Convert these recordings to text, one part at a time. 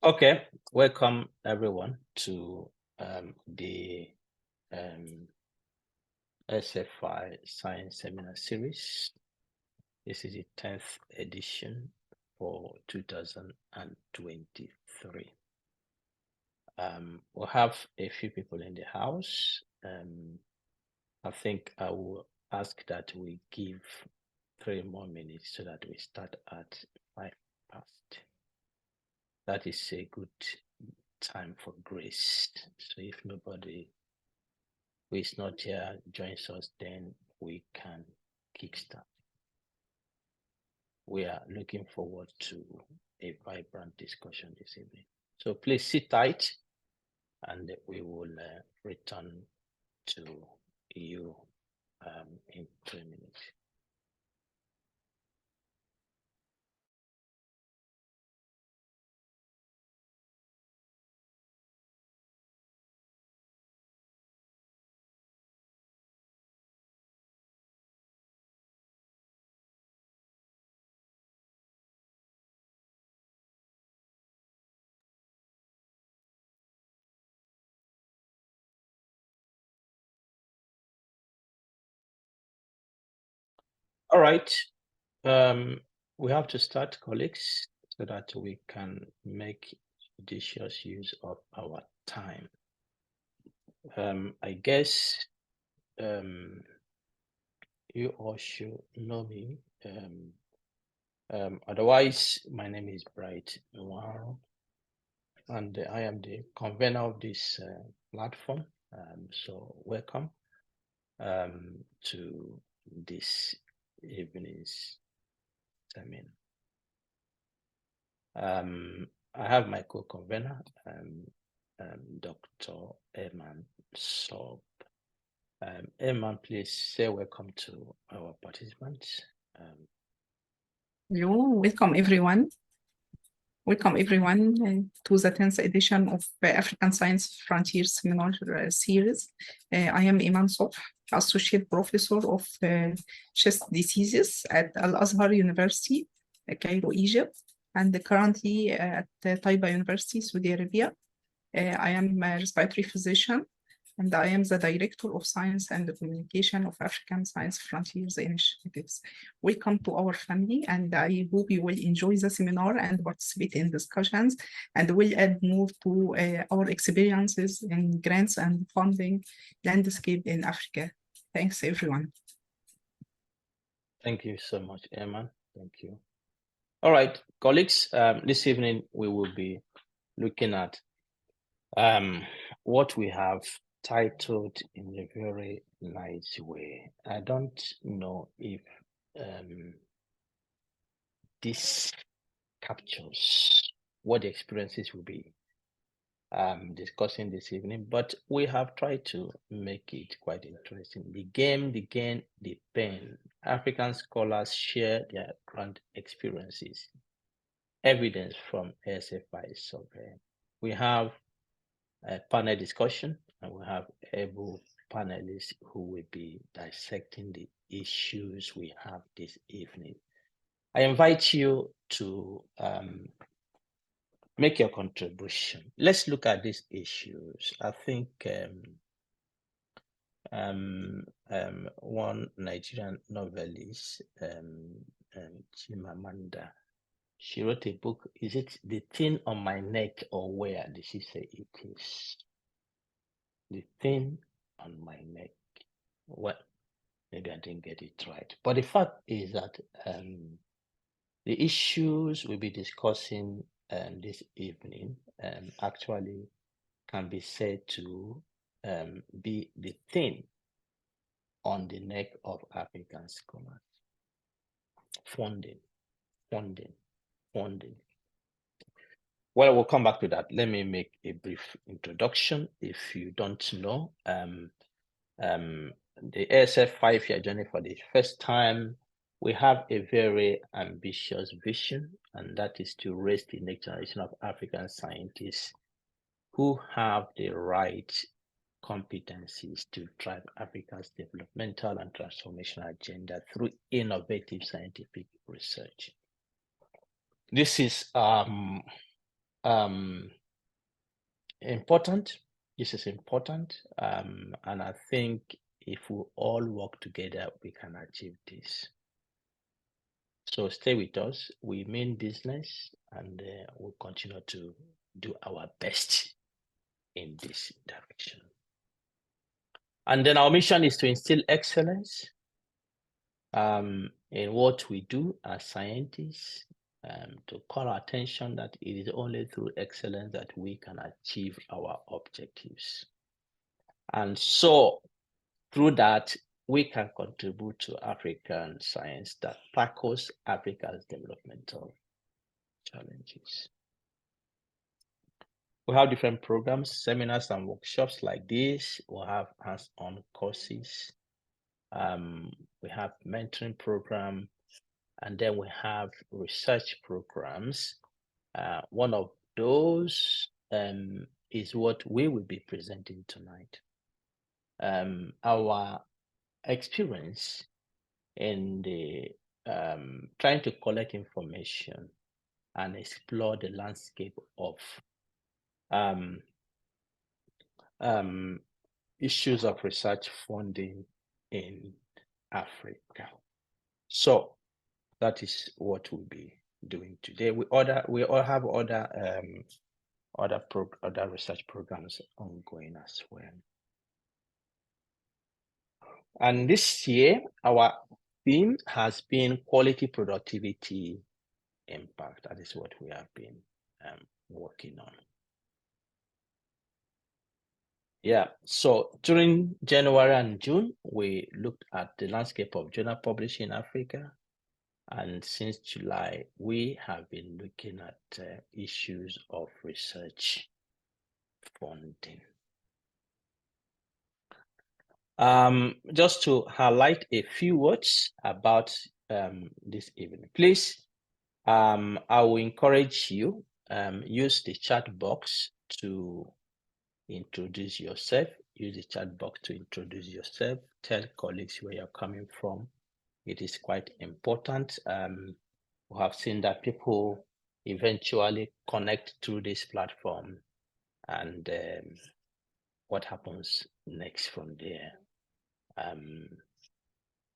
Okay, welcome everyone to the ASFI Science Seminar Series. This is the 10th edition for 2023. We'll have a few people in the house. I think I will ask that we give 3 more minutes so that we start at 5 past. That is a good time for grace. So if nobody who is not here joins us, then we can kickstart. We are looking forward to a vibrant discussion this evening. So please sit tight and we will return to you in 3 minutes. All right. We have to start, colleagues, so that we can make judicious use of our time. I guess you all should know me. Otherwise, my name is Bright Noir, and I am the convener of this platform. So welcome to this evening's seminar. I have my co-convener, Dr. Eman Sob. Eman, please say welcome to our participants. Hello, welcome everyone. Welcome everyone to the 10th edition of African Science Frontiers Seminar Series. I am Iman Sof, Associate Professor of Chest Diseases at Al-Azhar University, Cairo, Egypt, and currently at Taiba University, Saudi Arabia. I am a respiratory physician, and I am the Director of Science and Communication of African Science Frontiers Initiatives. Welcome to our family, and I hope you will enjoy the seminar and participate in discussions, and will add more to our experiences in grants and funding landscape in Africa. Thanks, everyone. Thank you so much, Eman. Thank you. All right, colleagues, this evening we will be looking at what we have titled in a very nice way. I don't know if this captures what the experiences will be discussing this evening, but we have tried to make it quite interesting. The game, the gain, the pain. African scholars share their grand experiences. Evidence from ASFI survey. We have a panel discussion, and we have able panelists who will be dissecting the issues we have this evening. I invite you to make your contribution. Let's look at these issues. I think one Nigerian novelist, Chimamanda, she wrote a book. Is it The Thing on My Neck, or where did she say it is? The Thing on My Neck. Well, maybe I didn't get it right. But the fact is that the issues we'll be discussing this evening actually can be said to be the thing on the neck of African scholars. Funding. Well, we'll come back to that. Let me make a brief introduction. If you don't know, the ASF 5-year journey for the first time, we have a very ambitious vision, and that is to raise the next generation of African scientists who have the right competencies to drive Africa's developmental and transformational agenda through innovative scientific research. This is important. This is important. And I think if we all work together, we can achieve this. So stay with us. We mean business, and we'll continue to do our best in this direction. And then our mission is to instill excellence in what we do as scientists, to call our attention that it is only through excellence that we can achieve our objectives. And so through that, we can contribute to African science that tackles Africa's developmental challenges. We have different programs, seminars and workshops like this. We'll have hands-on courses. We have mentoring program, and then we have research programs. One of those is what we will be presenting tonight. Our experience in the trying to collect information and explore the landscape of issues of research funding in Africa. So that is what we'll be doing today. We all have other research programs ongoing as well. And this year, our theme has been quality, productivity, impact. That is what we have been working on. Yeah, so during January and June, we looked at the landscape of journal publishing in Africa. And since July, we have been looking at issues of research funding. Just to highlight a few words about this evening, please, I will encourage you, use the chat box to introduce yourself. Use the chat box to introduce yourself. Tell colleagues where you're coming from. It is quite important. We have seen that people eventually connect through this platform, and what happens next from there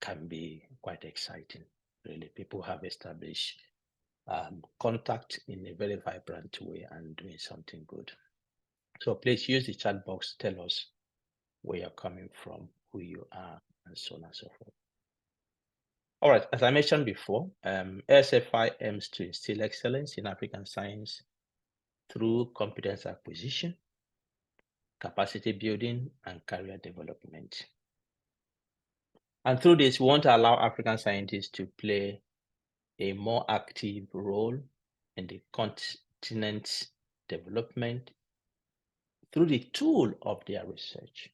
can be quite exciting. Really, people have established contact in a very vibrant way and doing something good. So please use the chat box. Tell us where you're coming from, who you are, and so on and so forth. All right, as I mentioned before, ASFI aims to instill excellence in African science through competence acquisition, capacity building, and career development. And through this, we want to allow African scientists to play a more active role in the continent's development through the tool of their research.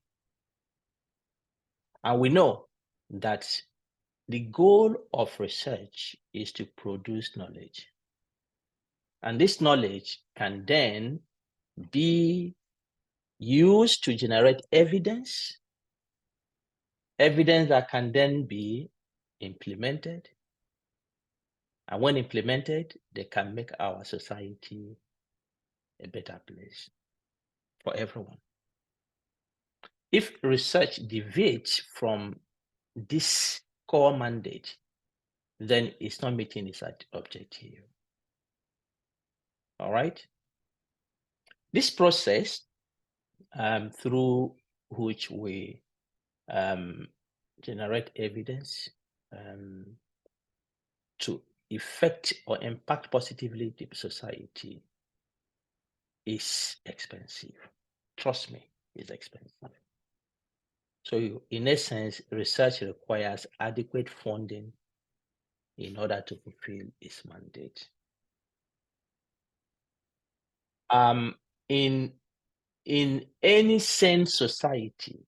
And we know that the goal of research is to produce knowledge. And this knowledge can then be used to generate evidence that can then be implemented. And when implemented, they can make our society a better place for everyone. If research deviates from this core mandate, then it's not meeting its objective. All right? This process through which we generate evidence to affect or impact positively the society is expensive. Trust me, it's expensive. So in essence, research requires adequate funding in order to fulfill its mandate. In any sane society,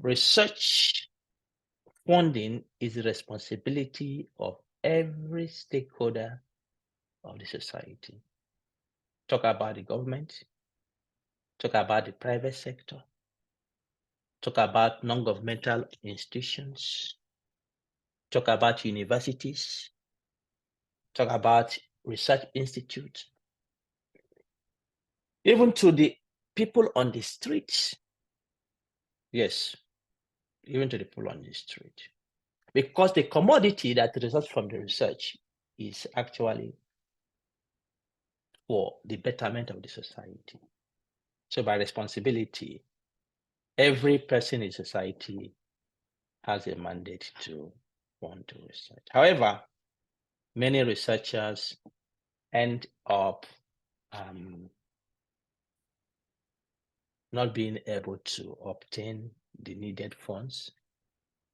research funding is the responsibility of every stakeholder of the society. Talk about the government, talk about the private sector, talk about non-governmental institutions, talk about universities, talk about research institutes, even to the people on the streets. Yes, even to the people on the street. Because the commodity that results from the research is actually for the betterment of the society. So by responsibility, every person in society has a mandate to want to research. However, many researchers end up not being able to obtain the needed funds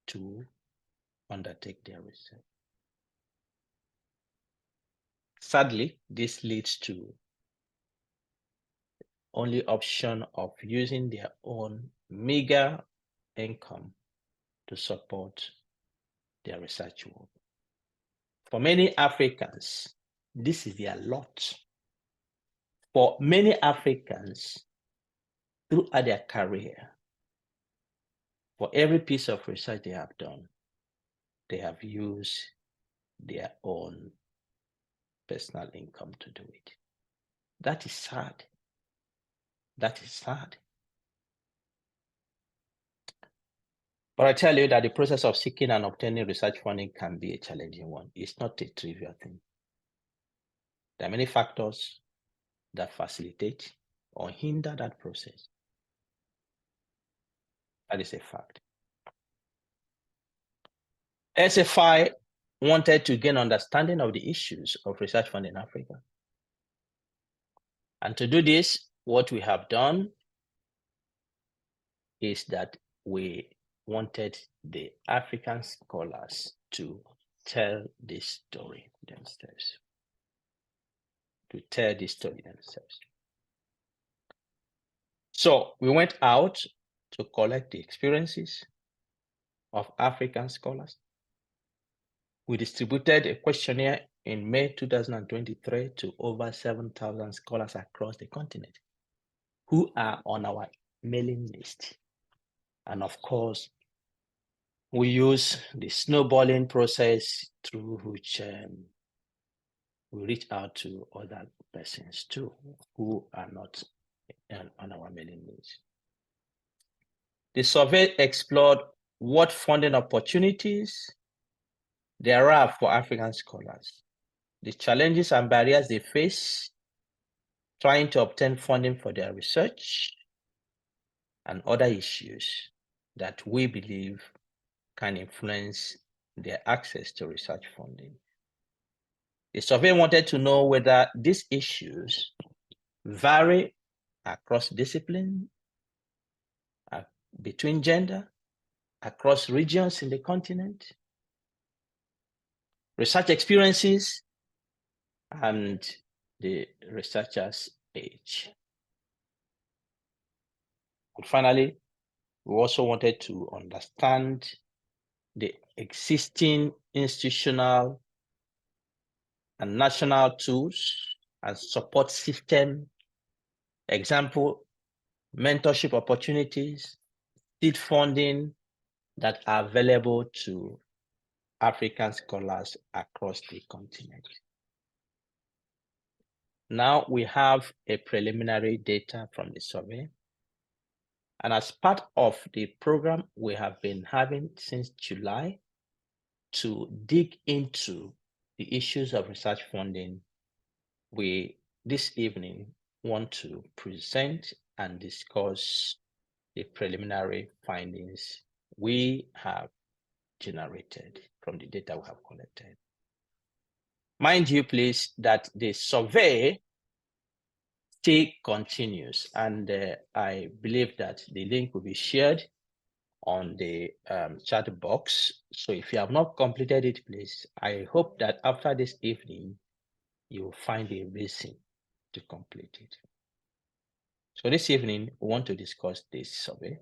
to undertake their research. Sadly, this leads to only option of using their own meager income to support their research work. For many Africans, this is their lot. For many Africans, throughout their career, for every piece of research they have done, they have used their own personal income to do it. That is sad. That is sad. But I tell you that the process of seeking and obtaining research funding can be a challenging one. It's not a trivial thing. There are many factors that facilitate or hinder that process. That is a fact. ASFI wanted to gain understanding of the issues of research funding in Africa. And to do this, what we have done is that we wanted the African scholars to tell this story themselves. To tell this story themselves. So we went out to collect the experiences of African scholars. We distributed a questionnaire in May 2023 to over 7,000 scholars across the continent who are on our mailing list. And of course, we use the snowballing process through which we reach out to other persons too who are not on our mailing list. The survey explored what funding opportunities there are for African scholars, the challenges and barriers they face trying to obtain funding for their research, and other issues that we believe can influence their access to research funding. The survey wanted to know whether these issues vary across discipline, between gender, across regions in the continent, research experiences, and the researcher's age. And finally, we also wanted to understand the existing institutional and national tools and support system, example, mentorship opportunities, seed funding that are available to African scholars across the continent. Now we have a preliminary data from the survey. And as part of the program we have been having since July to dig into the issues of research funding, we this evening want to present and discuss the preliminary findings we have generated from the data we have collected. Mind you, please, that the survey still continues, and I believe that the link will be shared on the chat box. So if you have not completed it, please, I hope that after this evening, you will find a reason to complete it. So this evening, we want to discuss this survey,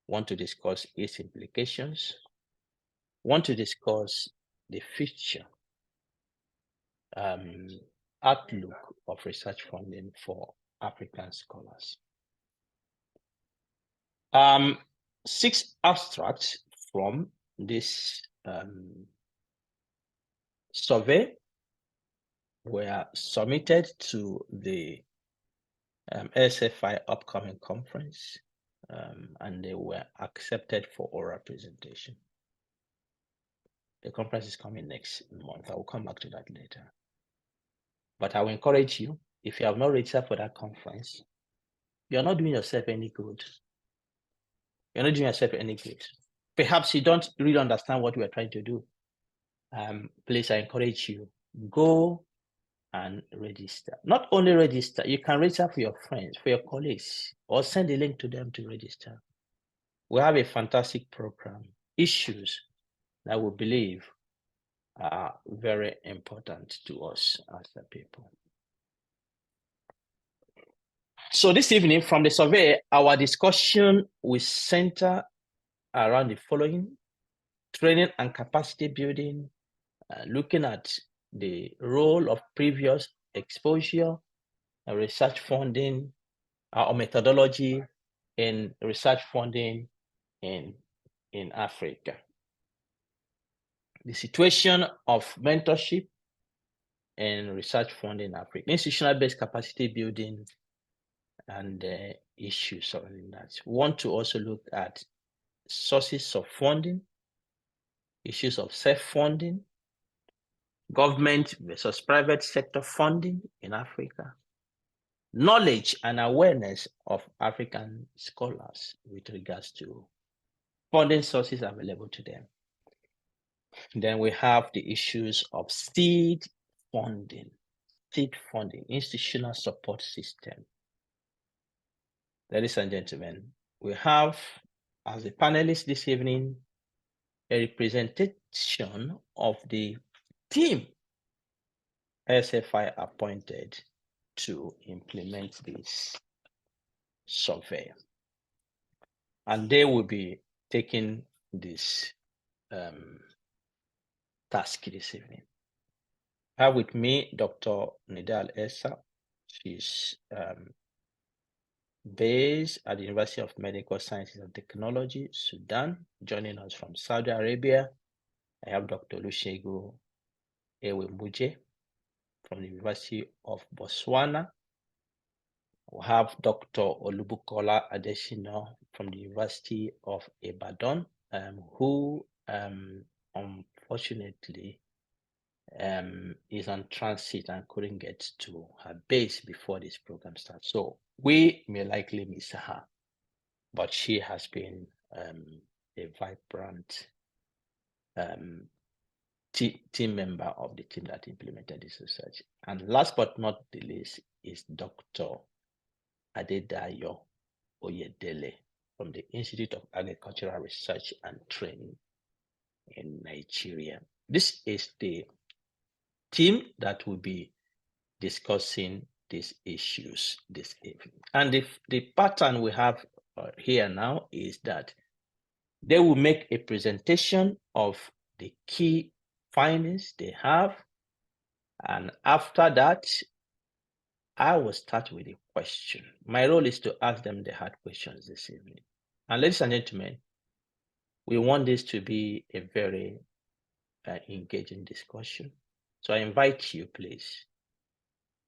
want to discuss its implications, want to discuss the future outlook of research funding for African scholars. 6 abstracts from this survey were submitted to the ASFI upcoming conference, and they were accepted for oral presentation. The conference is coming next month. I will come back to that later. But I will encourage you, if you have not registered for that conference, you're not doing yourself any good. You're not doing yourself any good. Perhaps you don't really understand what we are trying to do. Please, I encourage you, go and register. Not only register, you can register for your friends, for your colleagues, or send a link to them to register. We have a fantastic program, issues that we believe are very important to us as the people. So this evening, from the survey, our discussion will center around the following: training and capacity building, looking at the role of previous exposure, research funding, or methodology in research funding in Africa. The situation of mentorship and research funding in Africa, institutional-based capacity building, and issues surrounding that. We want to also look at sources of funding, issues of self-funding, government versus private sector funding in Africa, knowledge and awareness of African scholars with regards to funding sources available to them. Then we have the issues of seed funding, institutional support system. Ladies and gentlemen, we have, as a panelist this evening, a representation of the team ASFI appointed to implement this survey. And they will be taking this task this evening. I have with me Dr. Nidal Essa. She's based at the University of Medical Sciences and Technology, Sudan, joining us from Saudi Arabia. I have Dr. Olusegun Ewemuje from the University of Botswana. We have Dr. Olubukola Adesina from the University of Ibadan, who unfortunately is on transit and couldn't get to her base before this program starts. So we may likely miss her, but she has been a vibrant team member of the team that implemented this research. And last but not the least is Dr. Adedayo Oyedele from the Institute of Agricultural Research and Training in Nigeria. This is the team that will be discussing these issues this evening. And the pattern we have here now is that they will make a presentation of the key findings they have. And after that, I will start with a question. My role is to ask them the hard questions this evening. And ladies and gentlemen, we want this to be a very engaging discussion. So I invite you, please,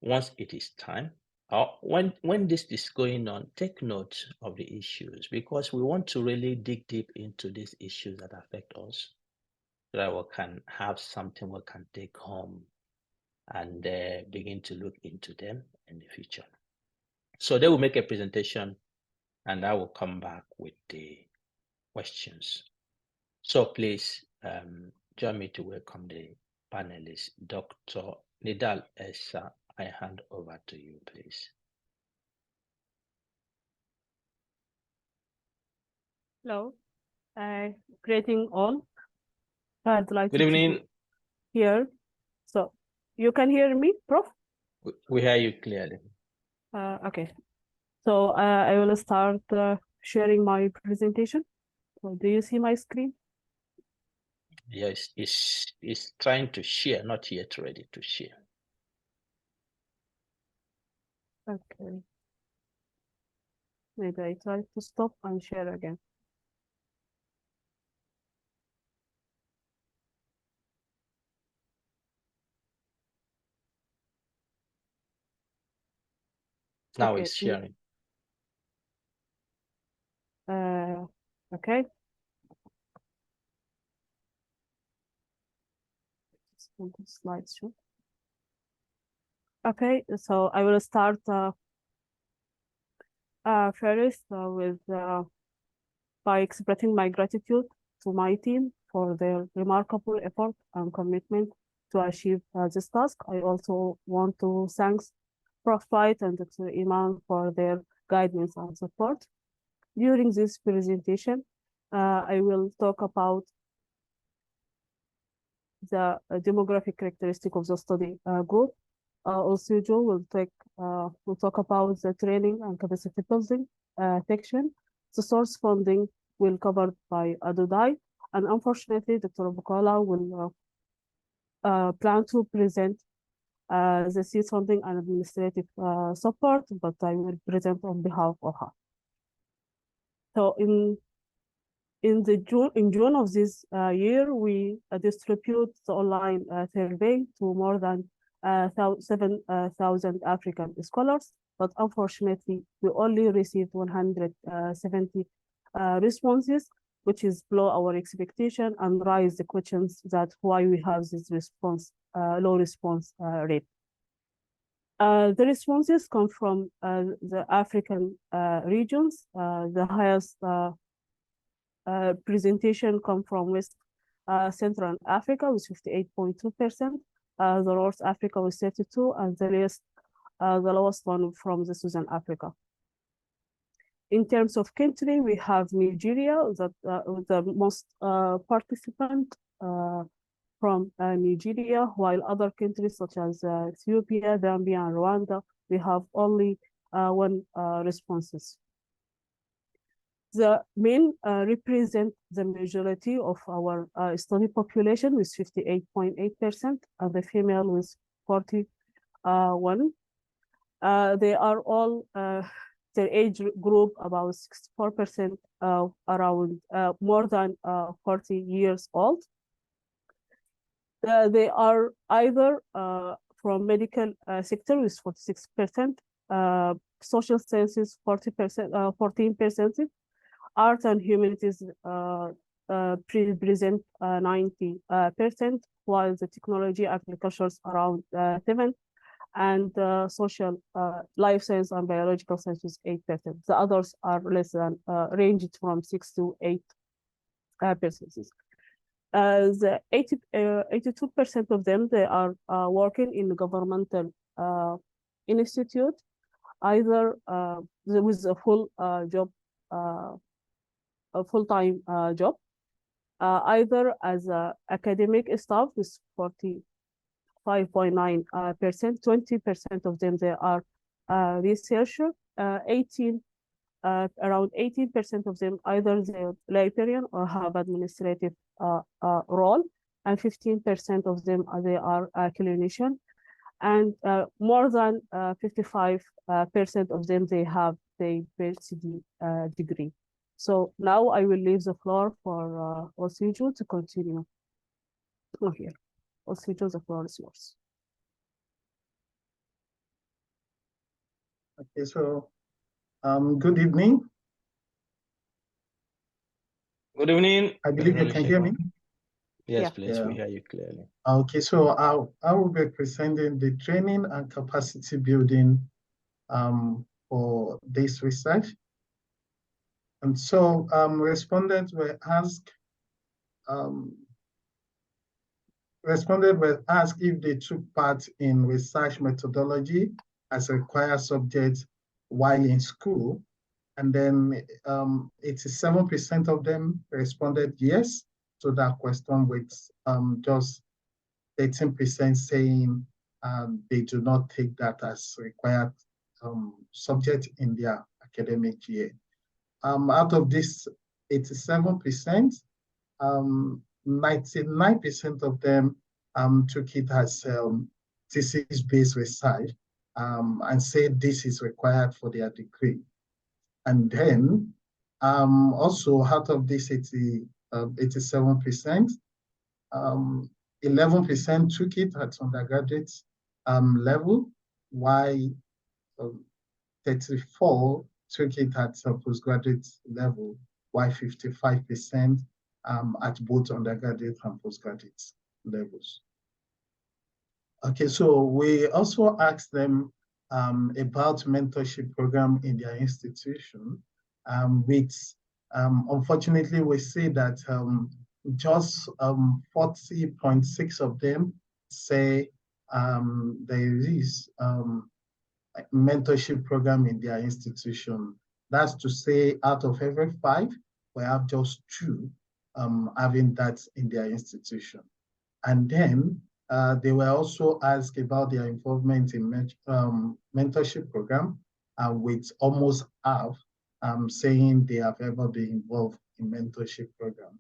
once it is time, or when this is going on, take note of the issues, because we want to really dig deep into these issues that affect us, so that we can have something we can take home and begin to look into them in the future. So they will make a presentation and I will come back with the questions. So please join me to welcome the panelists. Dr. Nidal Essa, I hand over to you, please. Hello, greeting all. I'd like Good to evening. be here. So you can hear me, Prof? We hear you clearly. Okay. So I will start sharing my presentation. So do you see my screen? Yes, it's trying to share, not yet ready to share. Okay. Maybe I try to stop and share again. Now Okay. it's sharing. Okay. Slideshow. Okay, so I will start first with by expressing my gratitude to my team for their remarkable effort and commitment to achieve this task. I also want to thank Prof. White and Dr. Iman for their guidance and support. During this presentation, I will talk about the demographic characteristic of the study group. Also, Joe will talk about the training and capacity building section. The source funding will covered by Adodai, and unfortunately, Dr. Bukola will plan to present the seed funding and administrative support, but I will present on behalf of her. So in June of this year, we distribute the online survey to more than 7,000 African scholars, but unfortunately, we only received 170 responses, which is below our expectation and raise the questions that why we have this low response rate. The responses come from the African regions. The highest presentation come from West Central Africa with 58.2%, the North Africa with 32%, and the lowest one from the Southern Africa. In terms of country, we have Nigeria, that the most participant from Nigeria, while other countries such as Ethiopia, Zambia, and Rwanda, we have only one responses. The men represent the majority of our study population with 58.8%, and the female with 41%. They are all their age group about 64%, around more than 40 years old. They are either from medical sector with 46%, social sciences 40%, 14%, art and humanities present 90%, while the technology, agriculture is around 7%, and social life science and biological sciences 8%. The others are less than ranged from 6 to 8%. The 82% of them, they are working in governmental institute, either with a full job, a full-time job, either as a academic staff with 45.9%, 20% of them they are researcher, around 18% of them either they're librarian or have administrative role, and 15% of them they are clinician, and more than 55% of them they have the PhD degree. So now I will leave the floor for Osijo to continue. Oh, here. Osijo, the floor is yours. Okay, so good evening. Good evening. I believe you can hear me. Yes, Yeah. please. We hear you clearly. Okay, so I will be presenting the training and capacity building for this research. And so respondents were asked if they took part in research methodology as a required subject while in school. And then 87% of them responded yes to that question, with just 13% saying they do not take that as required subject in their academic year. Out of this 87%, 99% of them took it as thesis-based research and said this is required for their degree. And then also out of this 87%, 11% took it at undergraduate level, while 34 took it at a postgraduate level, while 55% at both undergraduate and postgraduate levels. Okay, so we also asked them about mentorship program in their institution, which unfortunately we see that just 40.6 of them say there is mentorship program in their institution. That's to say, out of every 5, we have just 2 having that in their institution. And then they were also asked about their involvement in mentorship program, with almost half saying they have ever been involved in mentorship program.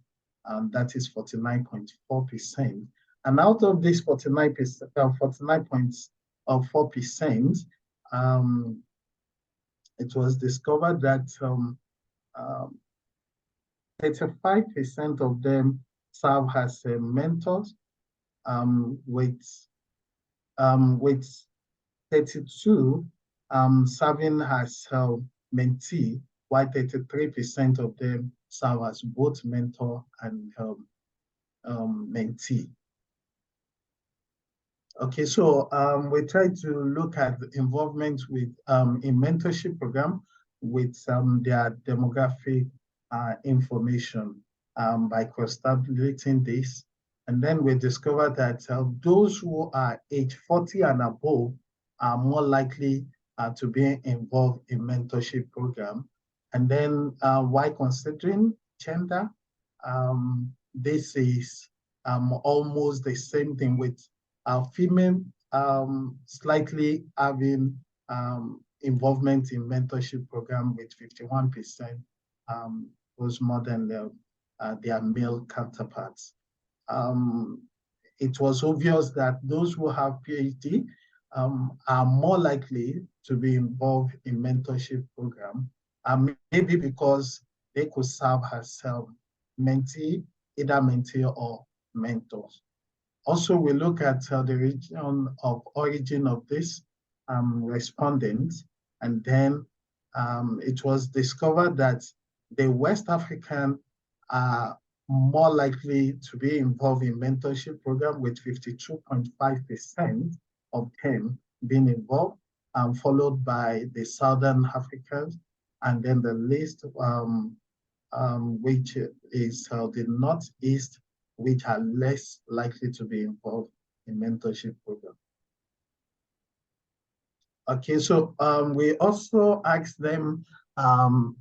That is 49.4%. And out of this 49.4%, it was discovered that 35% of them serve as mentors, with 32 serving as mentee, while 33% of them serve as both mentor and mentee. Okay, so we try to look at the involvement with in mentorship program with their demographic information by cross-tabulating this. And then we discovered that those who are age 40 and above are more likely to be involved in mentorship program. And then while considering gender, this is almost the same thing, with female slightly having involvement in mentorship program with 51%, was more than their male counterparts. It was obvious that those who have PhD are more likely to be involved in mentorship program, maybe because they could serve as mentee, either mentee or mentors. Also, we look at the region of origin of this respondent, and then it was discovered that the West African are more likely to be involved in mentorship program, with 52.5% of them being involved, followed by the Southern Africans, and then the least, which is the Northeast, which are less likely to be involved in mentorship program. Okay, so we also asked them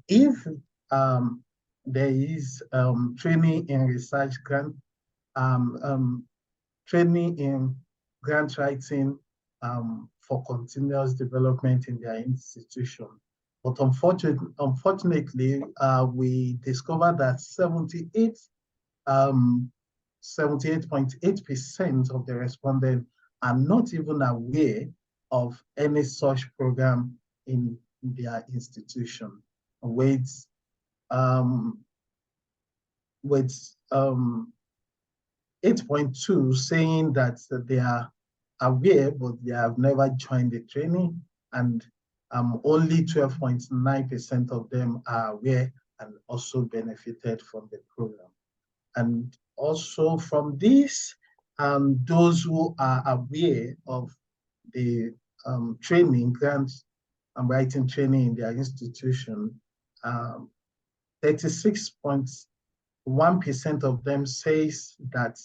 if there is training in research grant, training in grant writing for continuous development in their institution. But unfortunately, we discovered that 78.8% of the respondents are not even aware of any such program in their institution, with 8.2 saying that they are aware, but they have never joined the training, and only 12.9% of them are aware and also benefited from the program. And also from this, those who are aware of the training, grants and writing training in their institution, 36.1% of them says that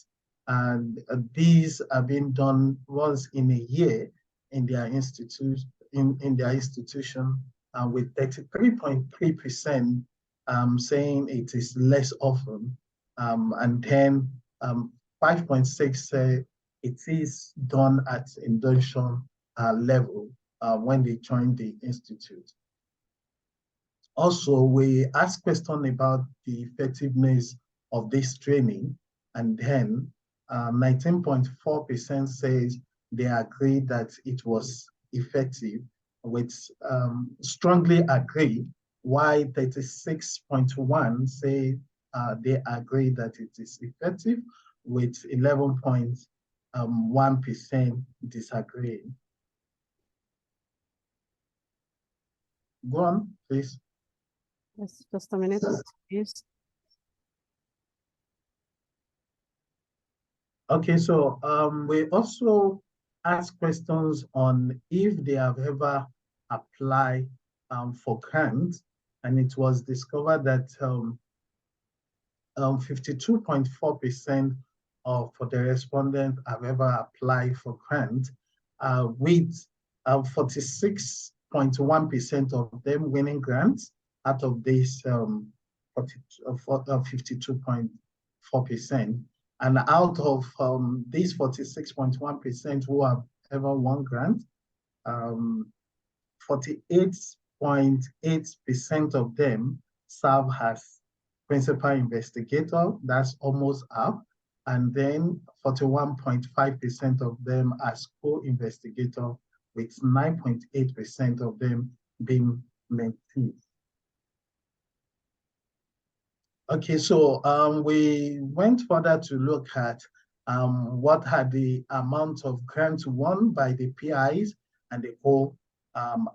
these are being done once in a year in their institution, with 33.3% saying it is less often, and then 5.6 say it is done at induction level when they join the institute. Also, we asked questions about the effectiveness of this training, and then 19.4% says they agree that it was effective, with strongly agree, while 36.1% say they agree that it is effective, with 11.1% disagreeing. Go on, please. Yes, just a minute, please. Okay, so we also ask questions on if they have ever applied for grants, and it was discovered that 52.4% of the respondents have ever applied for grant, with 46.1% of them winning grants out of this 52.4%. And out of these 46.1% who have ever won grants, 48.8% of them serve as principal investigator, that's almost up, and then 41.5% of them as co-investigator, with 9.8% of them being mentees. Okay, so we went further to look at what are the amount of grants won by the PIs and the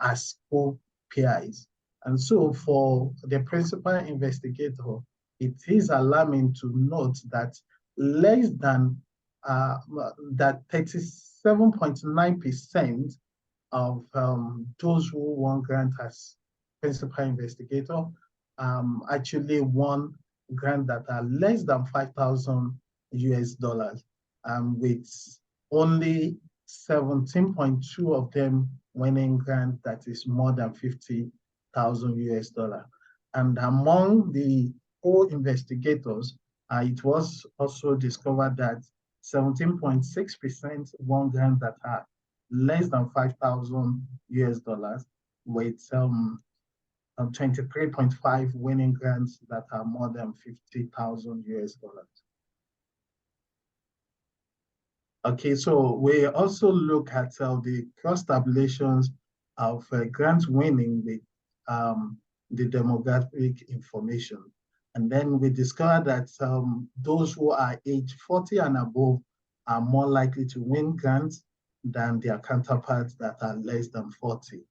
as co-PIs. And so for the principal investigator, it is alarming to note that less than that 37.9% of those who won grant as principal investigator actually won grant that are less than 5,000 US dollars, with only 17.2 of them winning grant that is more than 50,000 US dollars. And among the co-investigators, it was also discovered that 17.6% won grant that are less than 5,000 US dollars, with 23.5 winning grants that are more than 50,000 US dollars. Okay, so we also look at the cross tabulations of grant winning with the demographic information. And then we discovered that those who are age 40 and above are more likely to win grants than their counterparts that are less than 40.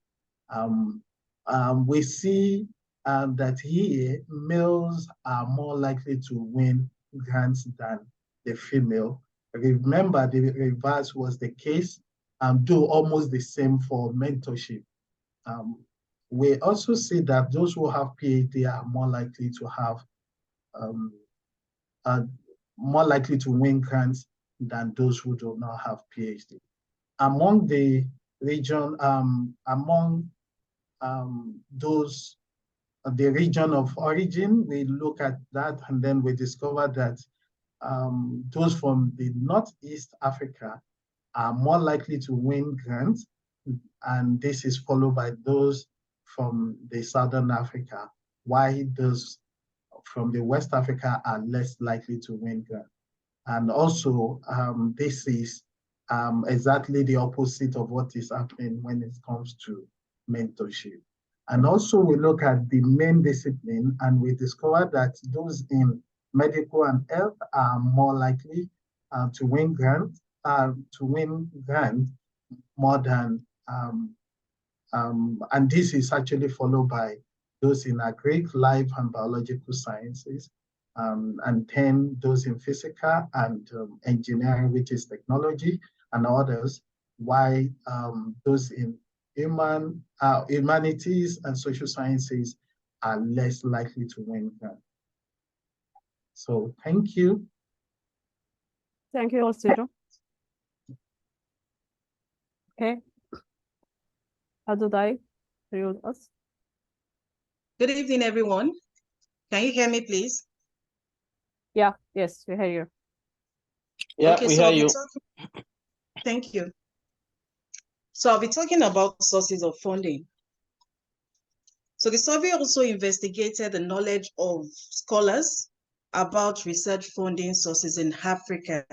We see that here males are more likely to win grants than the female. Remember, the reverse was the case, though almost the same for mentorship. We also see that those who have PhD are more likely to have more likely to win grants than those who do not have PhD. Among the region, those the region of origin, we look at that, and then we discover that those from the Northeast Africa are more likely to win grants, and this is followed by those from the Southern Africa, while those from the West Africa are less likely to win grants. And also, this is exactly the opposite of what is happening when it comes to mentorship. And also we look at the main discipline, and we discover that those in medical and health are more likely to win grants more than, and this is actually followed by those in agric, life and biological sciences, and then those in physical and engineering, which is technology, and others, while those in humanities and social sciences are less likely to win grants. So thank you. Thank you, Alcido. Okay. Adudai, are you with us? Good evening, everyone. Can you hear me, please? Yeah, yes, we hear you. Yeah, okay, we so hear you. Thank you. So I'll be talking about sources of funding. So the survey also investigated the knowledge of scholars about research funding sources in Africa.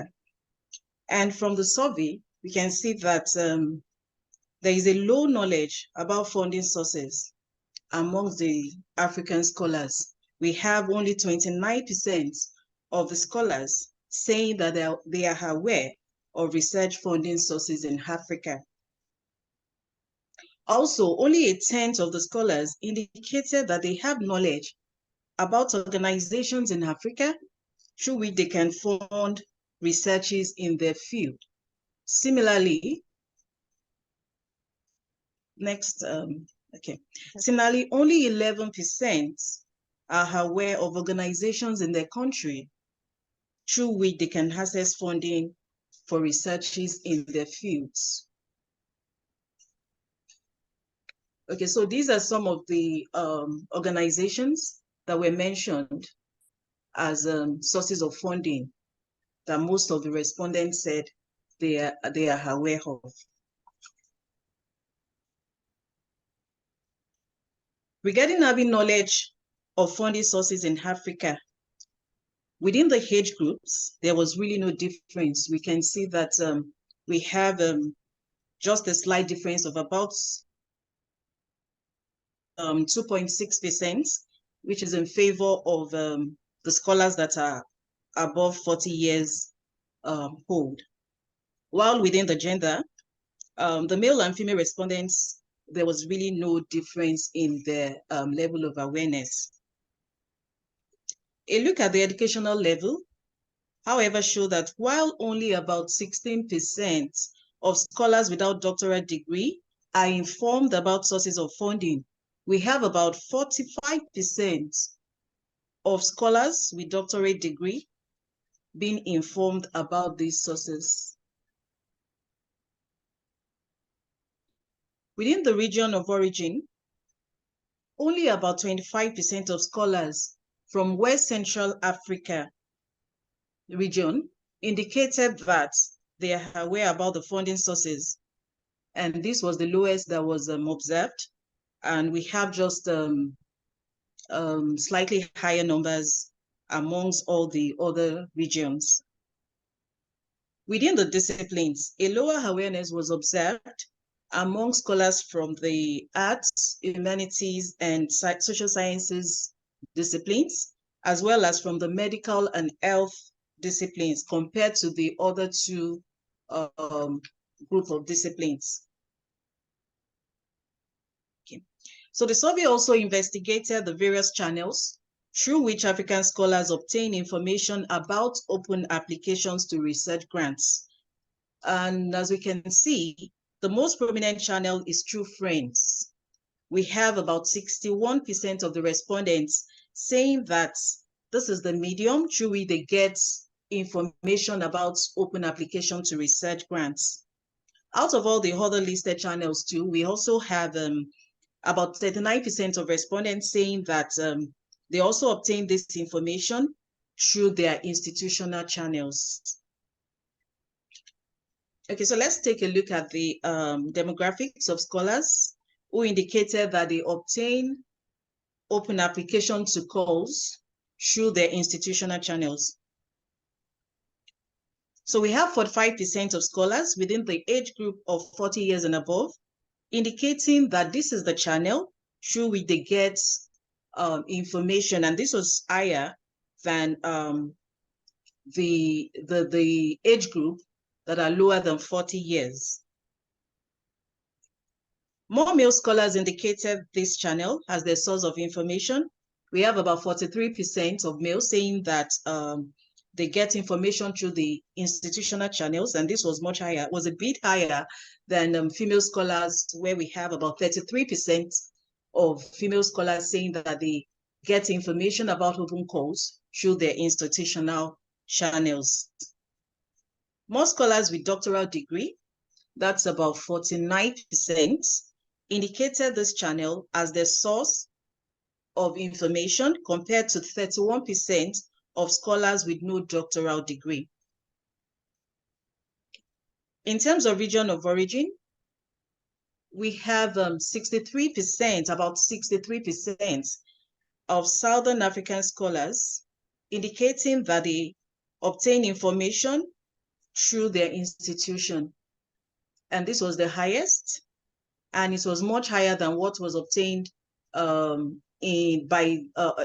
And from the survey, we can see that there is a low knowledge about funding sources among the African scholars. We have only 29% of the scholars saying that they are aware of research funding sources in Africa. Also, only a tenth of the scholars indicated that they have knowledge about organizations in Africa through which they can fund researches in their field. Similarly, Similarly, only 11% are aware of organizations in their country through which they can access funding for researches in their fields. Okay, so these are some of the organizations that were mentioned as sources of funding that most of the respondents said they are aware of. Regarding having knowledge of funding sources in Africa, within the age groups, there was really no difference. We can see that we have just a slight difference of about 2.6%, which is in favor of the scholars that are above 40 years old. While within the gender, the male and female respondents, there was really no difference in their level of awareness. A look at the educational level, however, show that while only about 16% of scholars without doctorate degree are informed about sources of funding, we have about 45% of scholars with doctorate degree being informed about these sources. Within the region of origin, only about 25% of scholars from West Central Africa region indicated that they are aware about the funding sources. And this was the lowest that was observed. And we have just slightly higher numbers amongst all the other regions. Within the disciplines, a lower awareness was observed among scholars from the arts, humanities, and social sciences disciplines, as well as from the medical and health disciplines compared to the other two group of disciplines. Okay. So the survey also investigated the various channels through which African scholars obtain information about open applications to research grants. And as we can see, the most prominent channel is through friends. We have about 61% of the respondents saying that this is the medium through which they get information about open application to research grants. Out of all the other listed channels too, we also have about 39% of respondents saying that they also obtain this information through their institutional channels. Okay, so let's take a look at the demographics of scholars who indicated that they obtain open application to calls through their institutional channels. So we have 45% of scholars within the age group of 40 years and above, indicating that this is the channel through which they get information, and this was higher than the age group that are lower than 40 years. More male scholars indicated this channel as their source of information. We have about 43% of males saying that they get information through the institutional channels, and this was much higher, was a bit higher than female scholars, where we have about 33% of female scholars saying that they get information about open calls through their institutional channels. More scholars with doctoral degree, that's about 49%, indicated this channel as their source of information compared to 31% of scholars with no doctoral degree. In terms of region of origin, we have 63%, about 63% of Southern African scholars indicating that they obtain information through their institution. And this was the highest, and it was much higher than what was obtained in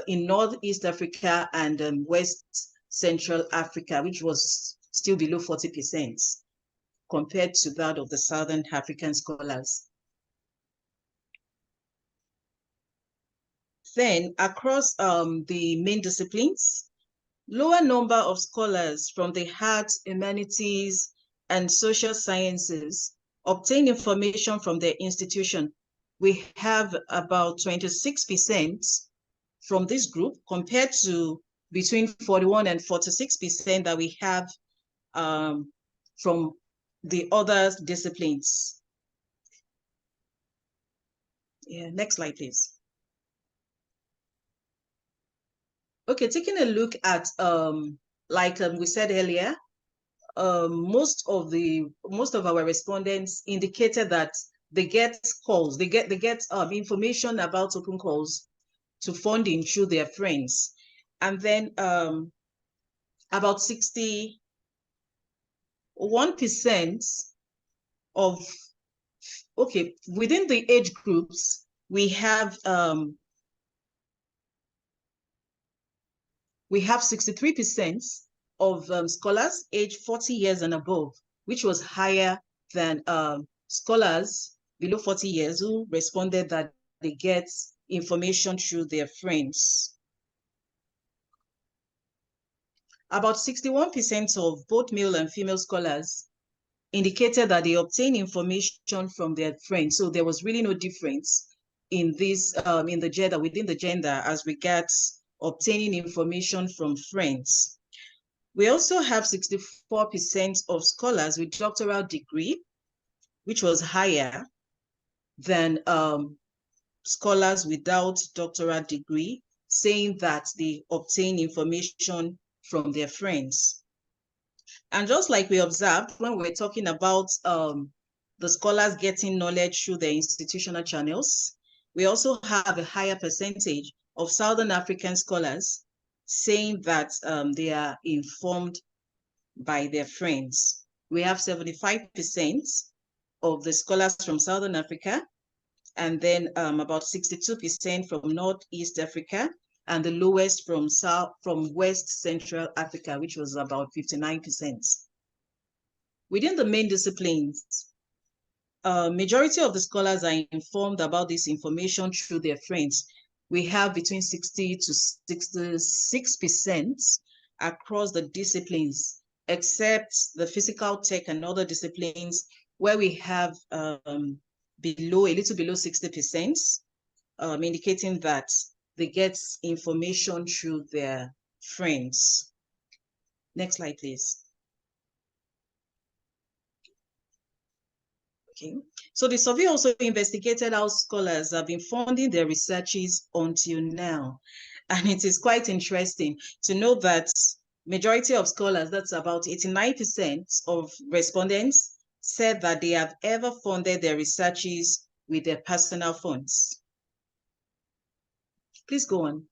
Northeast Africa and West Central Africa, which was still below 40% compared to that of the Southern African scholars. Then across the main disciplines, lower number of scholars from the arts, humanities, and social sciences obtain information from their institution. We have about 26% from this group compared to between 41 and 46% that we have from the other disciplines. Yeah, next slide, please. Okay, taking a look at like we said earlier, most of our respondents indicated that they get calls, they get information about open calls to funding through their friends, and then about 61% of within the age groups we have 63% of scholars aged 40 years and above, which was higher than scholars below 40 years who responded that they get information through their friends. About 61% of both male and female scholars indicated that they obtain information from their friends. So there was really no difference in this, in the gender, within the gender as regards obtaining information from friends. We also have 64% of scholars with doctoral degree, which was higher than scholars without doctoral degree, saying that they obtain information from their friends. And just like we observed when we're talking about the scholars getting knowledge through their institutional channels, we also have a higher percentage of Southern African scholars saying that they are informed by their friends. We have 75% of the scholars from Southern Africa, and then about 62% from Northeast Africa, and the lowest from West Central Africa, which was about 59%. Within the main disciplines, majority of the scholars are informed about this information through their friends. We have between 60 to 66% across the disciplines, except the physical tech and other disciplines, where we have a little below 60%, indicating that they get information through their friends. Next slide, please. Okay. So the survey also investigated how scholars have been funding their researches until now. And it is quite interesting to know that majority of scholars, that's about 89% of respondents, said that they have ever funded their researches with their personal funds. Please go on.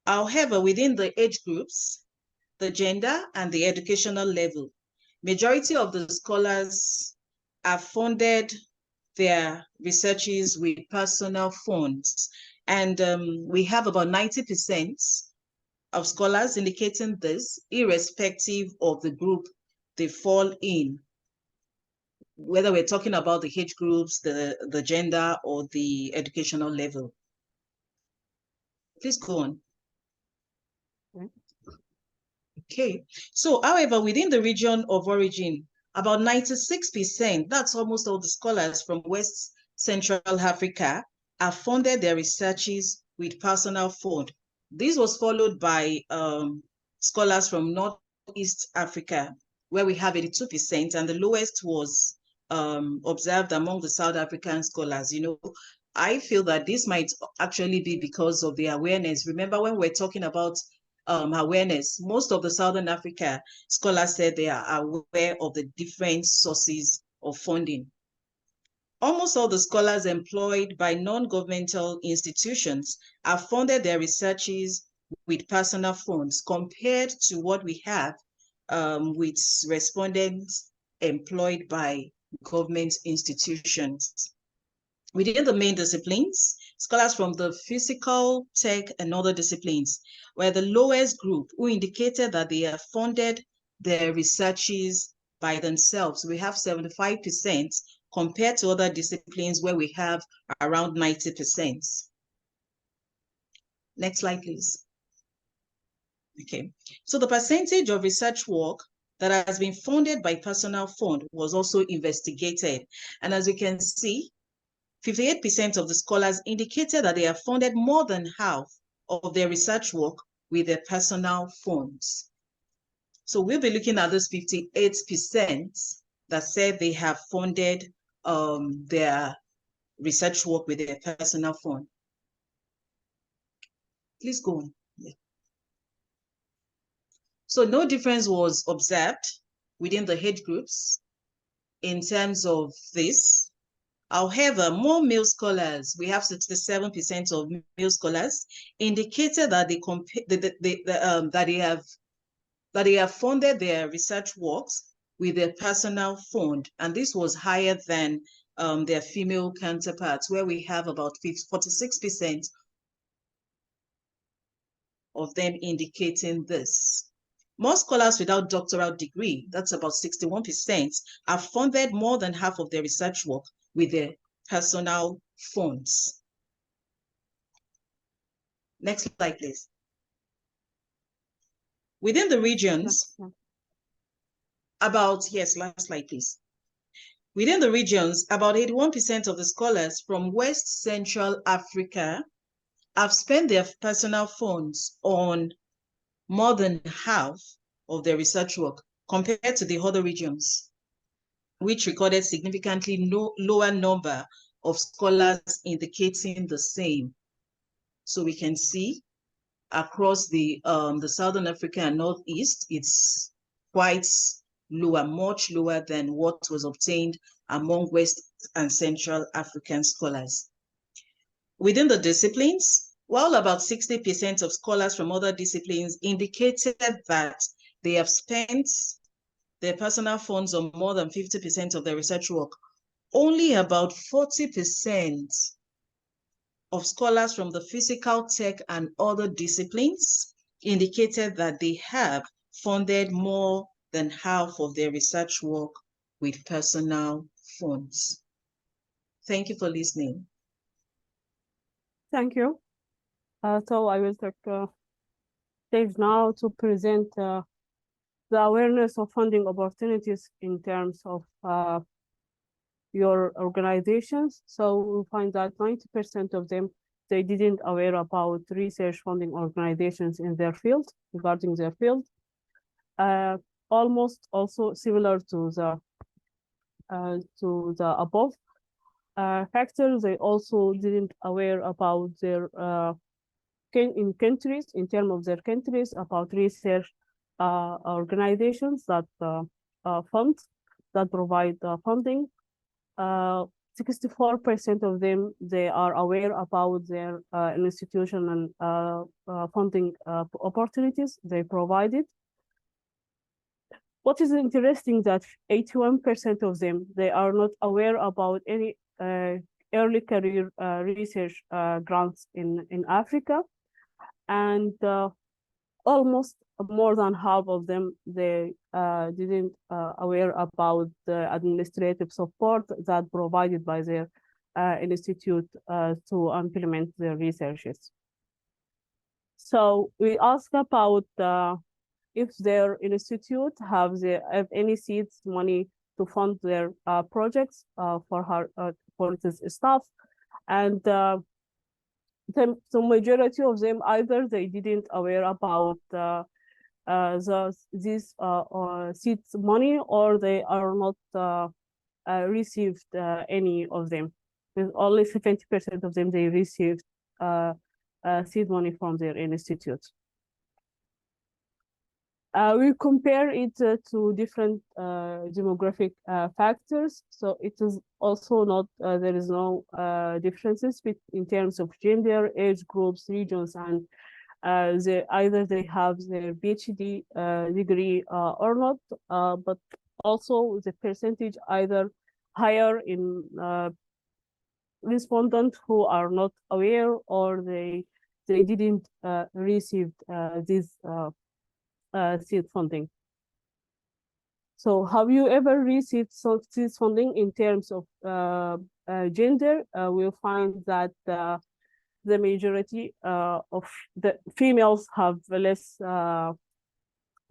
However, within the age groups, the gender, and the educational level, majority of the scholars have funded their researches with personal funds. And we have about 90% of scholars indicating this, irrespective of the group they fall in, whether we're talking about the age groups, the gender, or the educational level. Please go on. Okay, so however, within the region of origin, about 96%, that's almost all the scholars from West Central Africa, have funded their researches with personal fund. This was followed by scholars from Northeast Africa, where we have 82%, and the lowest was observed among the South African scholars. You know, I feel that this might actually be because of the awareness. Remember, when we're talking about awareness, most of the Southern Africa scholars said they are aware of the different sources of funding. Almost all the scholars employed by non-governmental institutions have funded their researches with personal funds compared to what we have with respondents employed by government institutions. Within the main disciplines, scholars from the physical, tech, and other disciplines were the lowest group who indicated that they have funded their researches by themselves. We have 75% compared to other disciplines where we have around 90%. Next slide, please. Okay, so the percentage of research work that has been funded by personal fund was also investigated. And as you can see, 58% of the scholars indicated that they have funded more than half of their research work with their personal funds. So we'll be looking at those 58% that said they have funded their research work with their personal fund. Please go on. Yeah. So no difference was observed within the age groups in terms of this. However, more male scholars, we have 67% of male scholars, indicated that they have funded their research works with their personal fund, and this was higher than their female counterparts, where we have about 46% of them indicating this. More scholars without doctoral degree, that's about 61%, have funded more than half of their research work with their personal funds. Next slide, please. Within the regions, last slide, please. Within the regions, about 81% of the scholars from West Central Africa have spent their personal funds on more than half of their research work compared to the other regions, which recorded significantly lower number of scholars indicating the same. So we can see across the Southern Africa and Northeast, it's quite lower, much lower than what was obtained among West and Central African scholars. Within the disciplines, while about 60% of scholars from other disciplines indicated that they have spent their personal funds on more than 50% of their research work, only about 40% of scholars from the physical, tech, and other disciplines indicated that they have funded more than half of their research work with personal funds. Thank you for listening. Thank you. So I will take stage now to present the awareness of funding opportunities in terms of your organizations. So we find that 90% of them, they didn't aware about research funding organizations in their field, regarding their field. Almost also similar to the above factors, they also didn't aware about their in countries, in terms of their countries, about research organizations that provide funding. 64% of them, they are aware about their institutional funding opportunities they provided. What is interesting that 81% of them, they are not aware about any early career research grants in Africa. And almost more than half of them, they didn't aware about the administrative support that provided by their institute to implement their researches. So we ask about if their institute have any seeds money to fund their projects for its staff, and the majority of them, either they didn't aware about this seeds money, or they are not received any of them. With only 70% of them, they received seed money from their institute. We compare it to different demographic factors. So it is also not, there is no differences in terms of gender, age groups, regions, and either they have their PhD degree or not, but also the percentage either higher in respondents who are not aware, or they didn't receive this seed funding. So have you ever received seed funding in terms of gender? We'll find that the majority of the females have less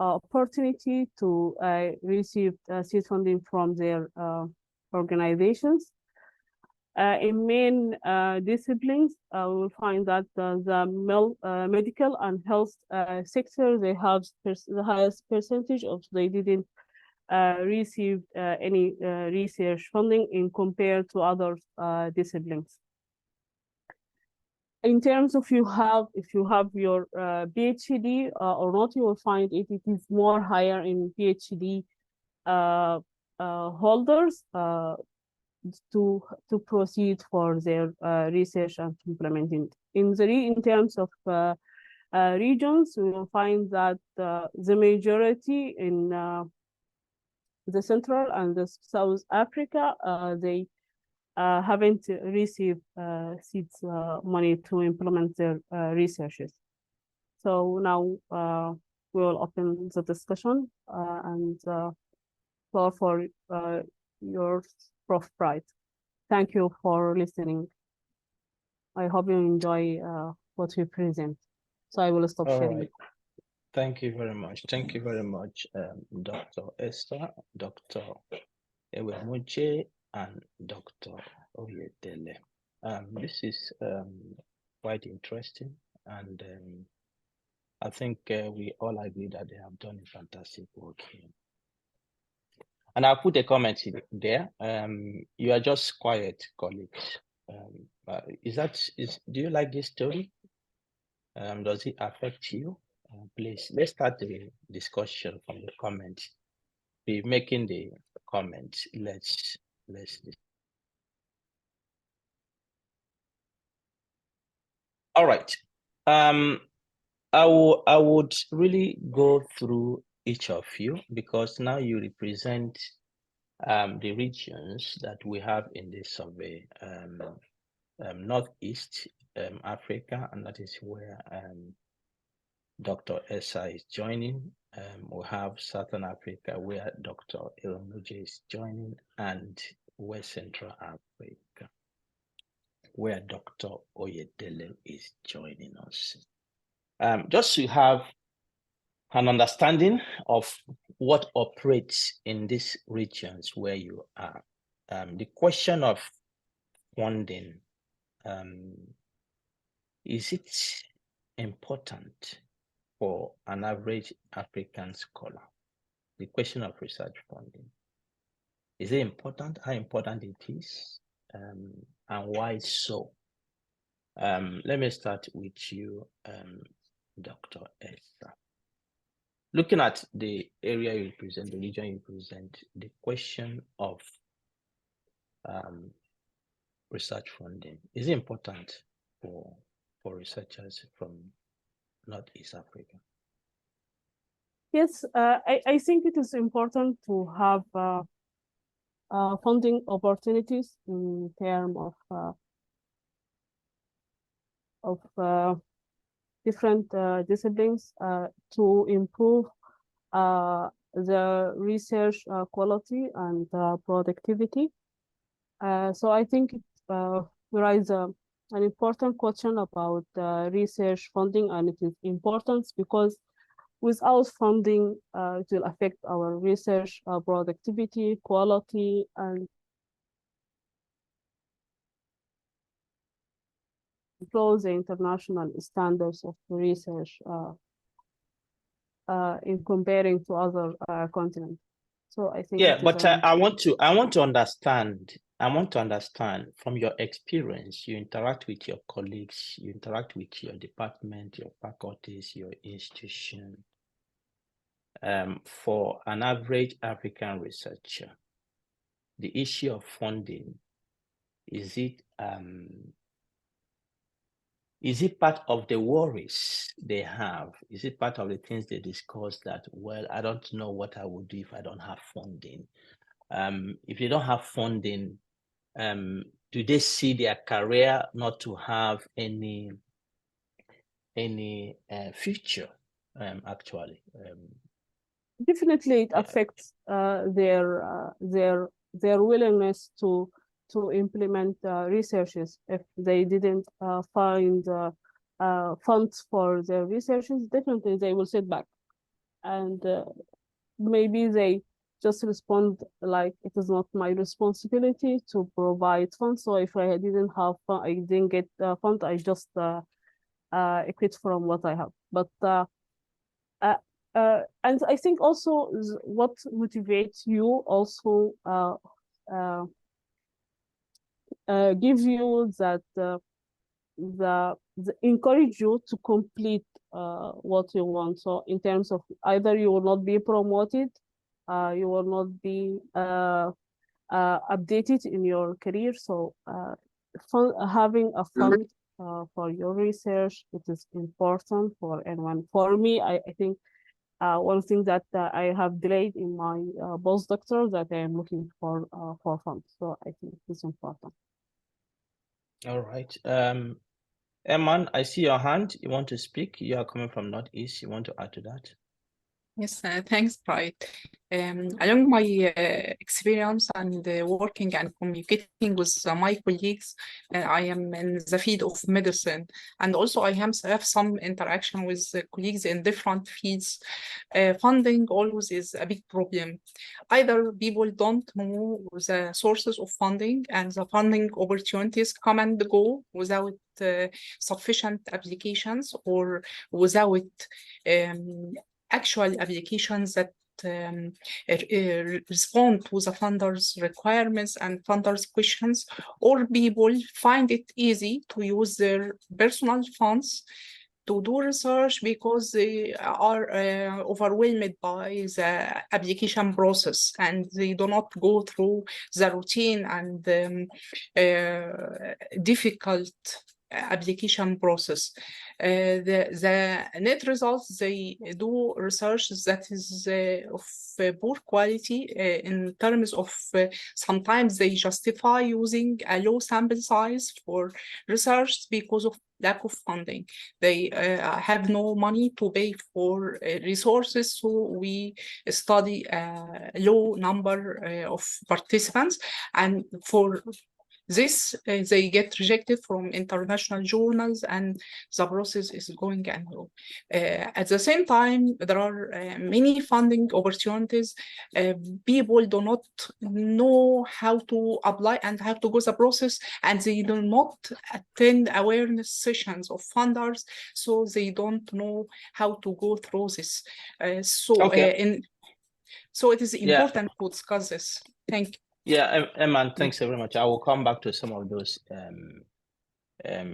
opportunity to receive seed funding from their organizations. In main disciplines, we will find that the medical and health sector, they have the highest percentage of they didn't receive any research funding in compared to other disciplines. In terms of if you have your PhD or not, you will find it is more higher in PhD holders to proceed for their research and implementing. In terms of regions, we will find that the majority in the Central and the South Africa, they haven't received seeds money to implement their researches. So now we will open the discussion and floor for your Prof. Bright. Thank you for listening. I hope you enjoy what we present. So I will stop sharing. Right. Thank you very much. Thank you very much, Dr. Esther, Dr. Ewemuche, and Dr. Oyedele. This is quite interesting, and I think we all agree that they have done a fantastic work here. And I'll put a comment in there. You are just quiet, colleagues. Do you like this story? Does it affect you? Please, let's start the discussion from the comments. Be making the comments. Let's. All right. I would really go through each of you because now you represent the regions that we have in this survey. Northeast Africa, and that is where Dr. ASFI is joining. We have Southern Africa, where Dr. Ewemuche is joining, and West Central Africa, where Dr. Oyedele is joining us. Just to have an understanding of what operates in these regions where you are. The question of funding, is it important for an average African scholar? The question of research funding. Is it important? How important it is? And why so? Let me start with you, Dr. Esther. Looking at the area you represent, the region you represent, the question of research funding, is it important for researchers from Northeast Africa? Yes, I think it is important to have funding opportunities in terms of different disciplines to improve the research quality and productivity. So I think it raises an important question about research funding, and it is important because without funding, it will affect our research productivity, quality, and close the international standards of research in comparing to other continents. So I think but I want to understand. I want to understand from your experience. You interact with your colleagues, you interact with your department, your faculties, your institution. For an average African researcher, the issue of funding, is it part of the worries they have? Is it part of the things they discuss that, well, I don't know what I would do if I don't have funding? If they don't have funding, do they see their career not to have any future, actually? Definitely, it affects their willingness to to implement researches. If they didn't find funds for their researches, definitely they will sit back. And maybe they just respond like, it is not my responsibility to provide funds. So if I didn't have fund, I didn't get fund, I just quit from what I have. But and I think also what motivates you also give you that the encourage you to complete what you want. So in terms of either you will not be promoted, you will not be updated in your career. So having a fund for your research, it is important for anyone. For me, I think one thing that I have delayed in my postdoctoral that I am looking for funds. So I think it's important. All right. Eman, I see your hand. You want to speak? You are coming from Northeast. You want to add to that? Yes, thanks, Bright. Along my experience and working and communicating with my colleagues, I am in the field of medicine, and also I have some interaction with colleagues in different fields. Funding always is a big problem. Either people don't know the sources of funding, and the funding opportunities come and go without sufficient applications or without actual applications that respond to the funders' requirements and funders' questions, or people find it easy to use their personal funds to do research because they are overwhelmed by the application process and they do not go through the routine and difficult application process. The net results, they do research that is of poor quality in terms of sometimes they justify using a low sample size for research because of lack of funding. They have no money to pay for resources, so we study a low number of participants, and for this, they get rejected from international journals and the process is going on. At the same time, there are many funding opportunities. People do not know how to apply and how to go the process, and they do not attend awareness sessions of funders, so they don't know how to go through this. So it is important to discuss this. Thank you. Yeah, Eman, thanks very much. I will come back to some of those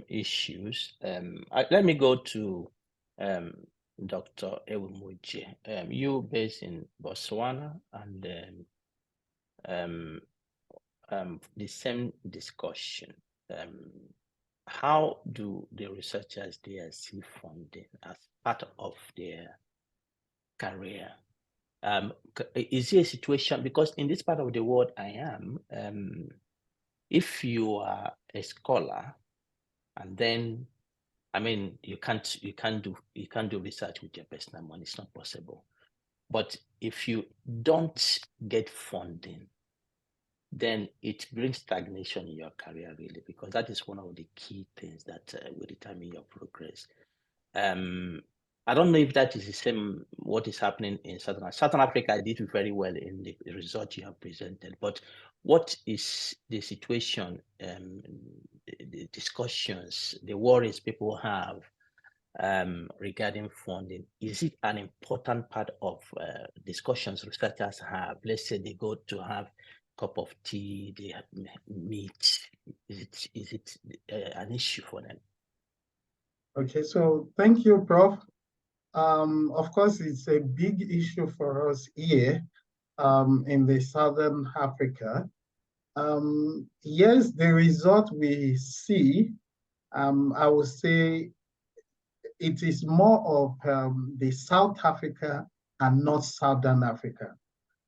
issues. Let me go to Dr. Ewumuji. You based in Botswana, and the same discussion. How do the researchers there see funding as part of their career? Is there a situation, because in this part of the world I am, if you are a scholar and then, I mean, you can't do research with your personal money. It's not possible. But if you don't get funding, then it brings stagnation in your career, really, because that is one of the key things that will determine your progress. I don't know if that is the same what is happening in Southern Africa. I did very well in the result you have presented, but what is the situation, the discussions, the worries people have regarding funding? Is it an important part of discussions researchers have? Let's say they go to have a cup of tea, they meet. Is it an issue for them? Okay, so thank you, Prof. Of course, it's a big issue for us here in the Southern Africa. Yes, the result we see, I would say it is more of the South Africa and not Southern Africa.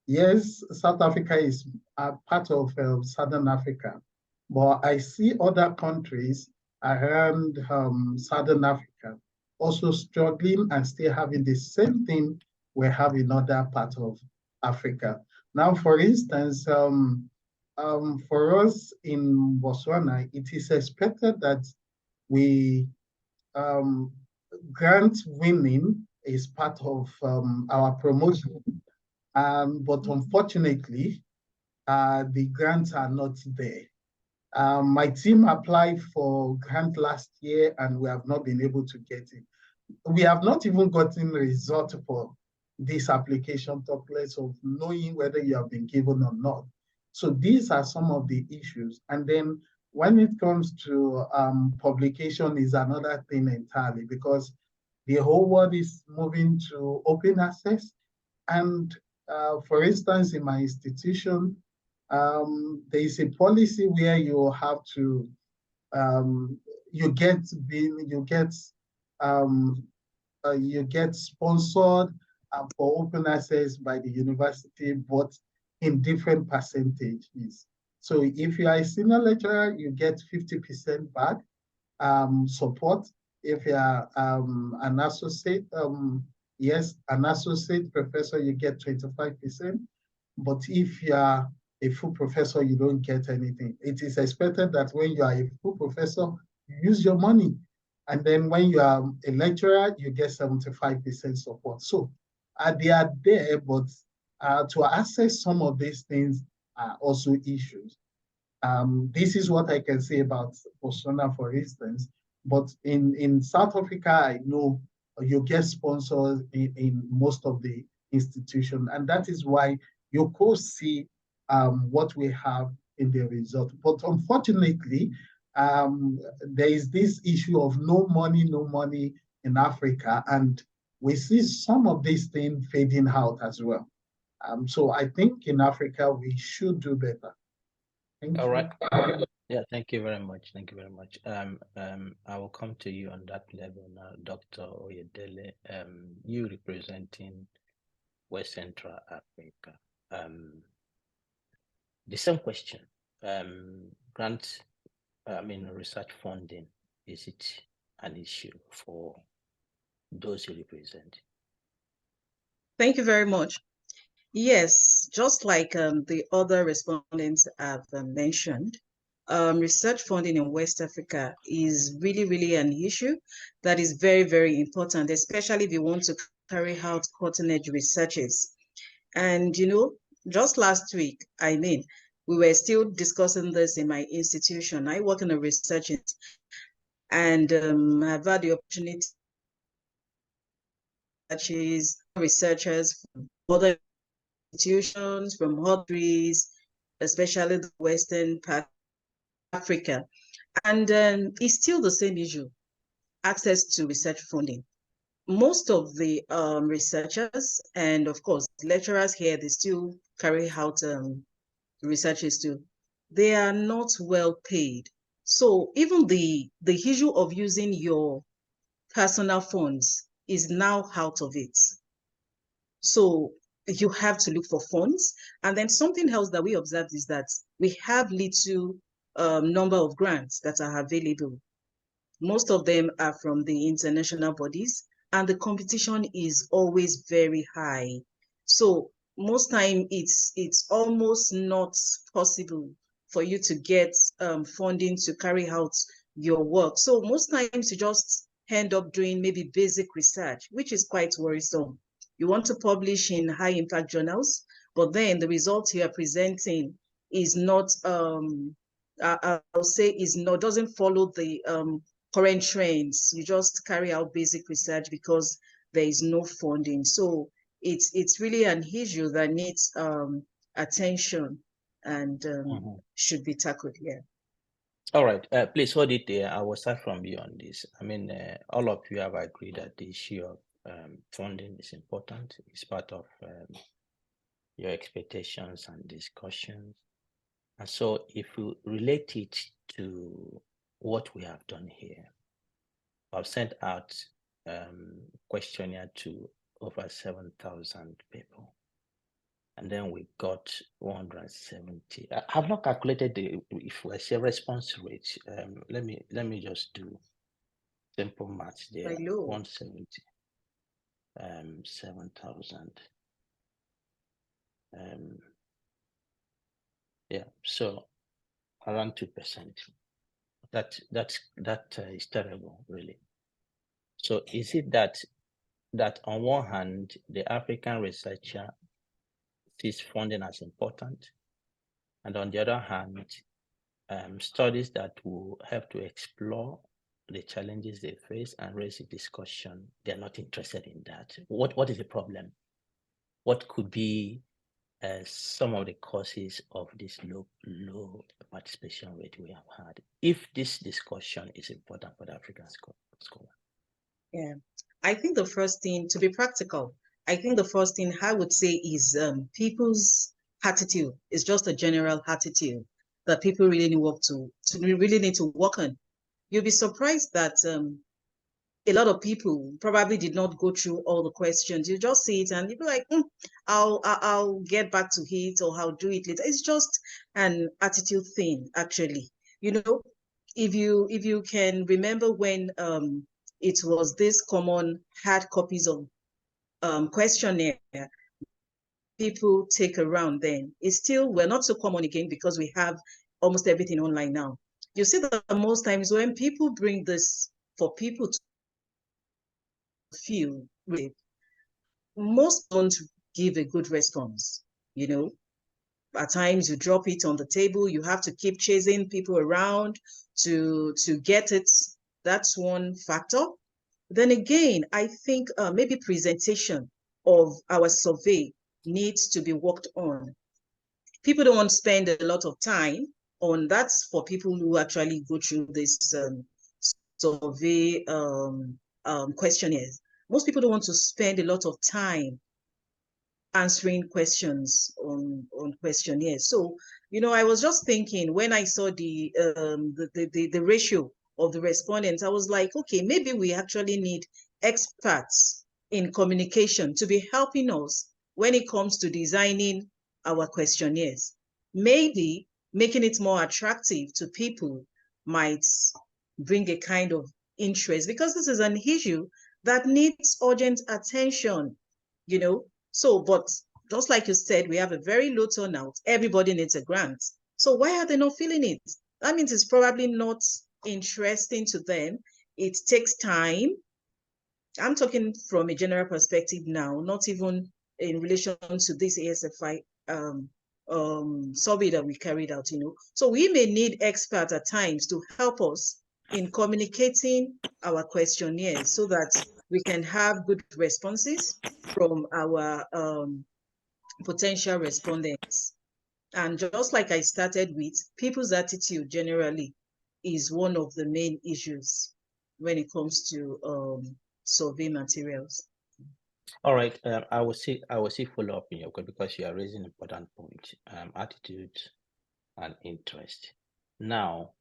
Yes, South Africa is a part of Southern Africa, but I see other countries around Southern Africa also struggling and still having the same thing we have in other parts of Africa. Now, for instance, for us in Botswana, it is expected that we grant winning is part of our promotion. But unfortunately, the grants are not there. My team applied for grant last year and we have not been able to get it. We have not even gotten result for this application, talk less of knowing whether you have been given or not. So these are some of the issues. And then when it comes to publication is another thing entirely, because the whole world is moving to open access. And for instance, in my institution, there is a policy where you have to you get sponsored for open access by the university, but in different percentages. So if you are a senior lecturer, you get 50% back support. If you are an associate, an associate professor, you get 25%. But if you are a full professor, you don't get anything. It is expected that when you are a full professor, you use your money. And then when you are a lecturer, you get 75% support. So they are there, but to access some of these things are also issues. This is what I can say about Botswana, for instance. But in South Africa, I know you get sponsors in most of the institutions, and that is why you could see what we have in the result. But unfortunately, there is this issue of no money in Africa, and we see some of these things fading out as well. So I think in Africa, we should do better. Thank All you. right. Yeah, thank you very much. Thank you very much. I will come to you on that level now, Dr. Oyedele. You representing West Central Africa. The same question. Grant, research funding, is it an issue for those you represent? Thank you very much. Yes, just like the other respondents have mentioned, research funding in West Africa is really, really an issue that is very, very important, especially if you want to carry out cutting-edge researches. And, just last week, we were still discussing this in my institution. I work in a research institute, and I've had the opportunity to researchers from other institutions, from countries, especially the Western part of Africa. And it's still the same issue, access to research funding. Most of the researchers and, of course, lecturers here, they still carry out researches too. They are not well paid. So even the issue of using your personal funds is now out of it. So you have to look for funds. And then something else that we observed is that we have little number of grants that are available. Most of them are from the international bodies, and the competition is always very high. So most time it's almost not possible for you to get funding to carry out your work. So most times you just end up doing maybe basic research, which is quite worrisome. You want to publish in high impact journals, but then the results you are presenting is not, I'll say doesn't follow the current trends. You just carry out basic research because there is no funding. So it's really an issue that needs attention and should be tackled here. All right, please hold it there. I will start from you on this. All of you have agreed that the issue of funding is important. It's part of your expectations and discussions. And so if you relate it to what we have done here, I've sent out questionnaire to over 7,000 people. And then we got 170. I have not calculated if I say response rate. Let me just do simple math there. 170, 7,000. Yeah, so around 2%. That is terrible, really. So is it that on one hand the African researcher sees funding as important, and on the other hand, studies that will help to explore the challenges they face and raise a discussion, they're not interested in that? What is the problem? What could be some of the causes of this low participation rate we have had, if this discussion is important for the African scholar? Yeah, I think the first thing, to be practical, I think the first thing I would say is people's attitude is just a general attitude that people really need to work on. You'll be surprised that a lot of people probably did not go through all the questions. You just see it and you'll be like, I'll get back to it, or I'll do it later. It's just an attitude thing, actually. You know, if you can remember when it was this common hard copies of questionnaire people take around, then it's still, we're not so common again because we have almost everything online now. You see that most times when people bring this for people to feel, most don't give a good response. You know, at times you drop it on the table, you have to keep chasing people around to get it. That's one factor. Then again, I think maybe presentation of our survey needs to be worked on. People don't want to spend a lot of time on that. For people who actually go through this survey questionnaires, most people don't want to spend a lot of time answering questions on questionnaires. So, you know, I was just thinking when I saw the ratio of the respondents, I was like, okay, maybe we actually need experts in communication to be helping us when it comes to designing our questionnaires. Maybe making it more attractive to people might bring a kind of interest, because this is an issue that needs urgent attention, you know. So, but just like you said, we have a very low turnout. Everybody needs a grant. So why are they not feeling it? That means it's probably not interesting to them. It takes time. I'm talking from a general perspective now, not even in relation to this ASFI survey that we carried out, you know. So we may need experts at times to help us in communicating our questionnaires so that we can have good responses from our potential respondents. And just like I started with, people's attitude generally is one of the main issues when it comes to survey materials. All right, I will see follow up in your question, because you are raising an important point, attitude and interest. Now,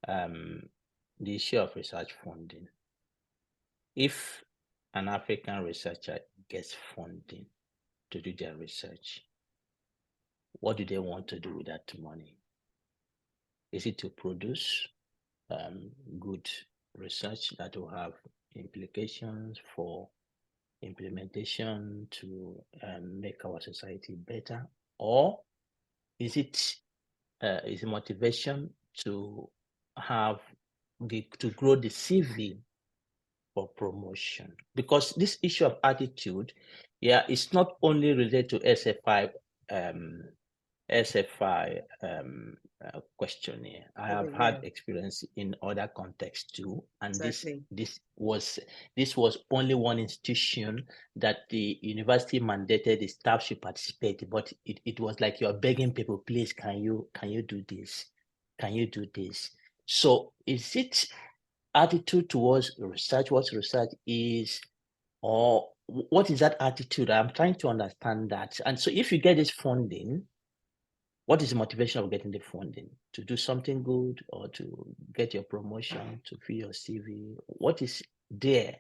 the issue of research funding. If an African researcher gets funding to do their research, what do they want to do with that money? Is it to produce good research that will have implications for implementation to make our society better, or is it motivation to to grow the CV for promotion? Because this issue of attitude, yeah, it's not only related to ASFI questionnaire. I have had experience in other contexts too, and Exactly. this was only one institution that the university mandated the staff should participate, but it was like you're begging people, please, can you do this? Can you do this? So is it attitude towards research, what research is, or what is that attitude? I'm trying to understand that. And so if you get this funding, what is the motivation of getting the funding? To do something good, or to get your promotion, to fill your CV? What is there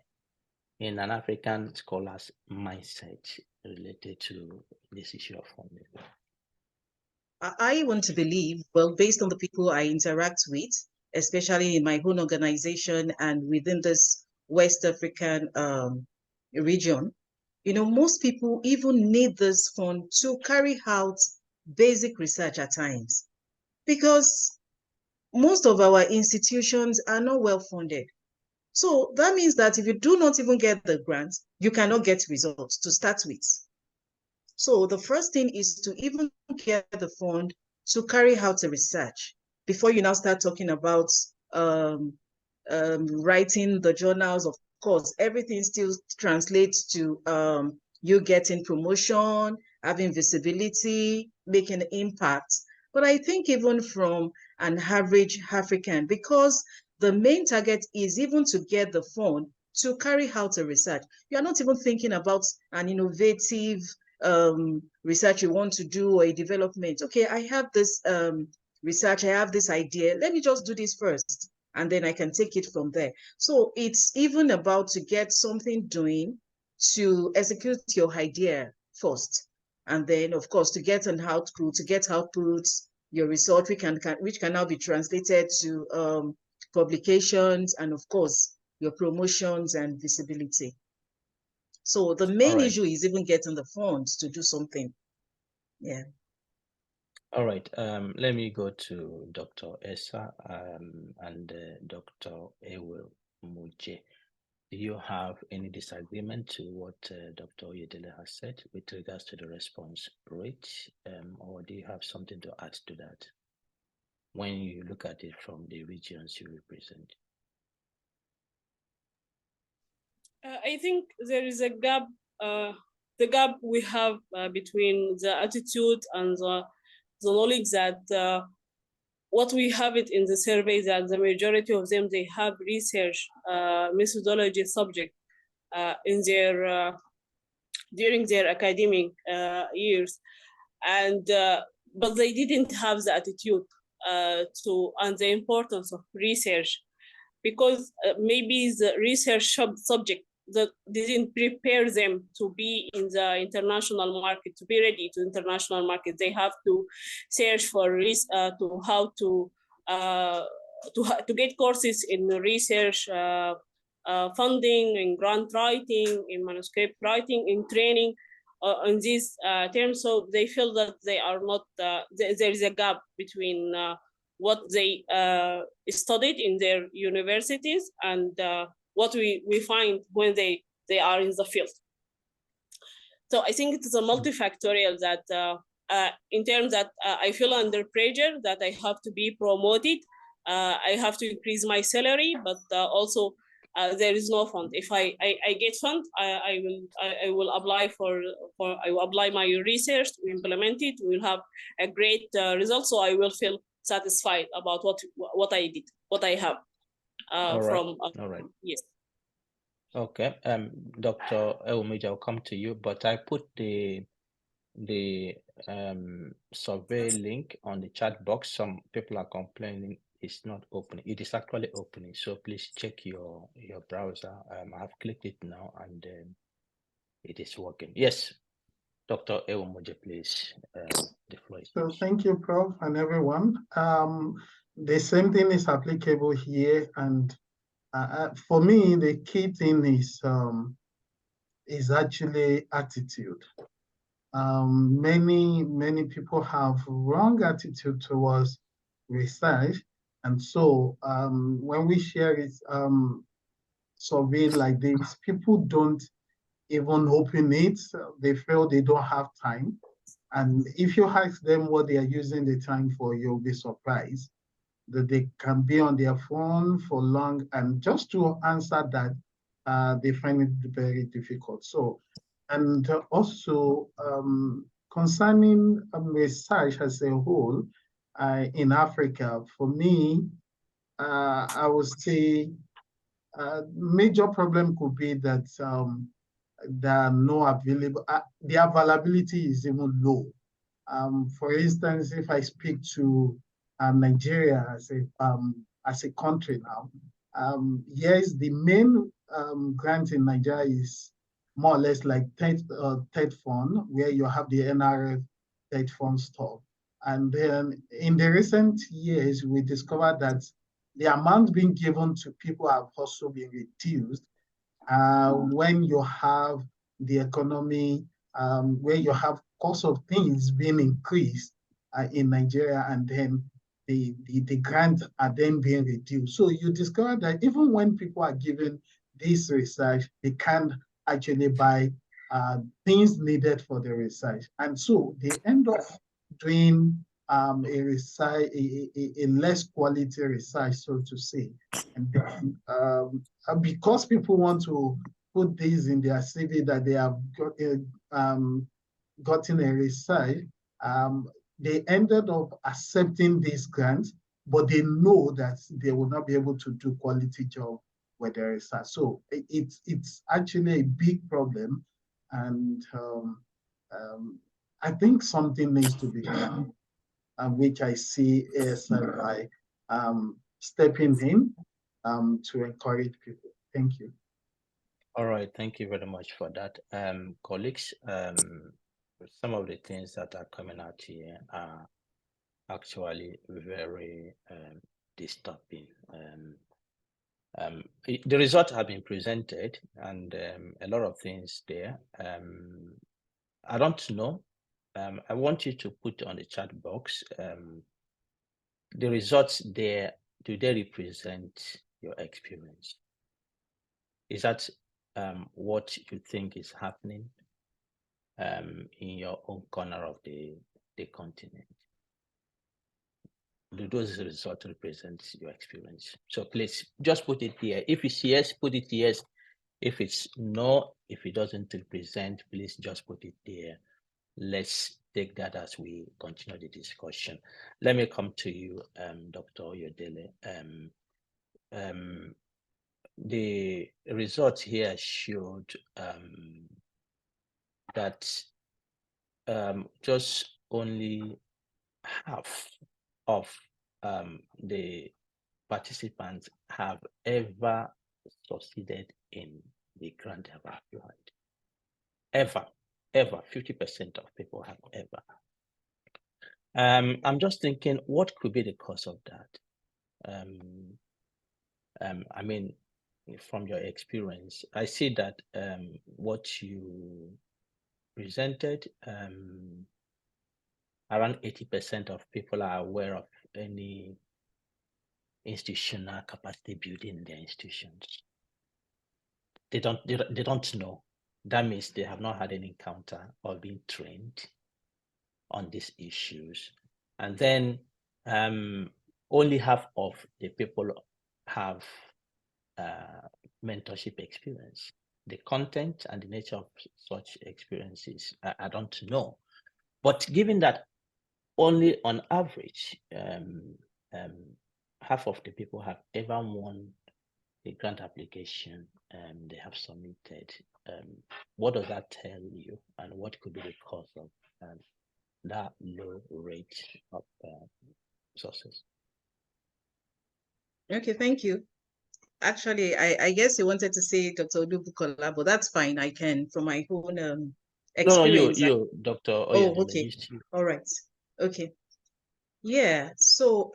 in an African scholar's mindset related to this issue of funding? I want to believe, well, based on the people I interact with, especially in my own organization and within this West African region, you know, most people even need this fund to carry out basic research at times. because most of our institutions are not well funded. So that means that if you do not even get the grant, you cannot get results to start with. So the first thing is to even get the fund to carry out a research before you now start talking about writing the journals. Of course, everything still translates to you getting promotion, having visibility, making impact. But I think even from an average African, because the main target is even to get the fund to carry out a research. You're not even thinking about an innovative research you want to do or a development. Okay, I have this research, I have this idea. Let me just do this first, and then I can take it from there. So it's even about to get something doing to execute your idea first. And then, of course, to get an output, your research, which can now be translated to publications, and of course, your promotions and visibility. So the main issue is even getting the funds to do something. Yeah. All right. Let me go to Dr. Esa and Dr. Ewell Muje. Do you have any disagreement to what Dr. Oyedele has said with regards to the response rate, or do you have something to add to that when you look at it from the regions you represent? I think there is a gap. The gap we have between the attitude and the knowledge that what we have it in the survey, that the majority of them, they have research methodology subject in their during their academic years, and but they didn't have the attitude and the importance of research, because maybe the research subject that didn't prepare them to be in the international market, to be ready to international market. They have to search for to how to get courses in research funding, in grant writing, in manuscript writing, in training in these terms. So they feel that they are not, there is a gap between what they studied in their universities and what we find when they are in the field. So I think it's a multifactorial that in terms that I feel under pressure that I have to be promoted, I have to increase my salary, but also there is no fund. If I get fund, I will apply I will apply my research to implement it. We'll have a great result, so I will feel satisfied about what I did, what I have from. All right. Yes. Okay. Dr. Elmija, I'll come to you, but I put the survey link on the chat box. Some people are complaining it's not opening. It is actually opening, so please check your browser. I've clicked it now, and it is working. Yes, Dr. Ewumoje, please. The floor is yours. So thank you, Prof, and everyone. The same thing is applicable here, and for me, the key thing is actually attitude. Many people have wrong attitude towards research, and so when we share it survey like this, people don't even open it. They feel they don't have time, and if you ask them what they are using the time for, you'll be surprised that they can be on their phone for long, and just to answer that, they find it very difficult. So, and also concerning research as a whole in Africa, for me, I would say major problem could be that there are no available, the availability is even low. For instance, if I speak to Nigeria as a country now, yes, the main grant in Nigeria is more or less like TED fund, where you have the NRF TED fund stuff. And then in the recent years, we discovered that the amount being given to people have also been reduced when you have the economy, where you have cost of things being increased in Nigeria, and then the grant are then being reduced. So you discover that even when people are given this research, they can't actually buy things needed for the research. And so they end up doing a research, a less quality research, so to say. And then, because people want to put this in their CV that they have gotten a research, they ended up accepting this grant, but they know that they will not be able to do quality job with their research. So it's actually a big problem, and I think something needs to be done, which I see ASFI stepping in to encourage people. Thank you. All right, thank you very much for that. Colleagues, some of the things that are coming out here are actually very disturbing. The results have been presented, and a lot of things there. I don't know. I want you to put on the chat box the results there. Do they represent your experience? Is that what you think is happening in your own corner of the continent? Do those results represent your experience? So please just put it here. If it's yes, put it yes. If it's no, if it doesn't represent, please just put it there. Let's take that as we continue the discussion. Let me come to you, Dr. Oyodele. The results here showed that just only half of the participants have ever succeeded in the grant they have applied. Ever, 50% of people have ever. I'm just thinking, what could be the cause of that? I mean, from your experience, I see that what you presented, around 80% of people are aware of any institutional capacity building in their institutions. They don't know. That means they have not had an encounter or been trained on these issues. And then only half of the people have mentorship experience. The content and the nature of such experiences, I don't know. But given that only on average, half of the people have ever won the grant application they have submitted, what does that tell you, and what could be the cause of that low rate of success? Okay, thank you. Actually, I guess you wanted to say Dr. Odubukola, but that's fine. I can, from my own experience. No, you, Dr. Oyedele. Oh, okay. All right. Okay. Yeah. So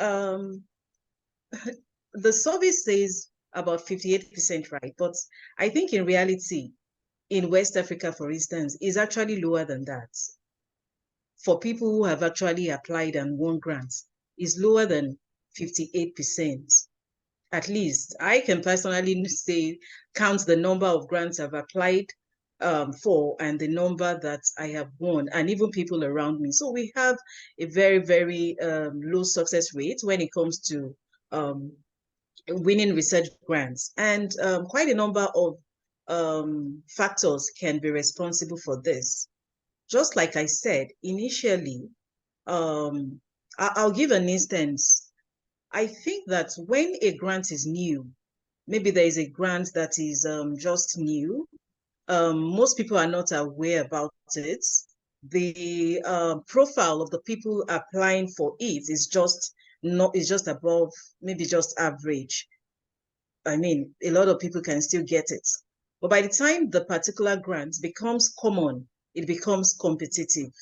the survey says about 58%, right? But I think in reality, in West Africa, for instance, is actually lower than that. For people who have actually applied and won grants, is lower than 58%. At least I can personally say, count the number of grants I've applied for and the number that I have won, and even people around me. So we have a very, very low success rate when it comes to winning research grants. And quite a number of factors can be responsible for this. Just like I said, initially, I'll give an instance. I think that when a grant is new, maybe there is a grant that is just new, most people are not aware about it. The profile of the people applying for it is just above, maybe just average. I mean, a lot of people can still get it. But by the time the particular grant becomes common, it becomes competitive.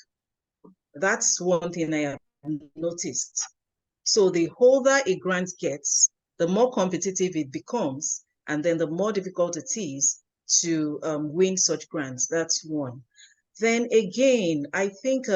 That's one thing I have noticed. So the older a grant gets, the more competitive it becomes, and then the more difficult it is to win such grants. That's one. Then again, I think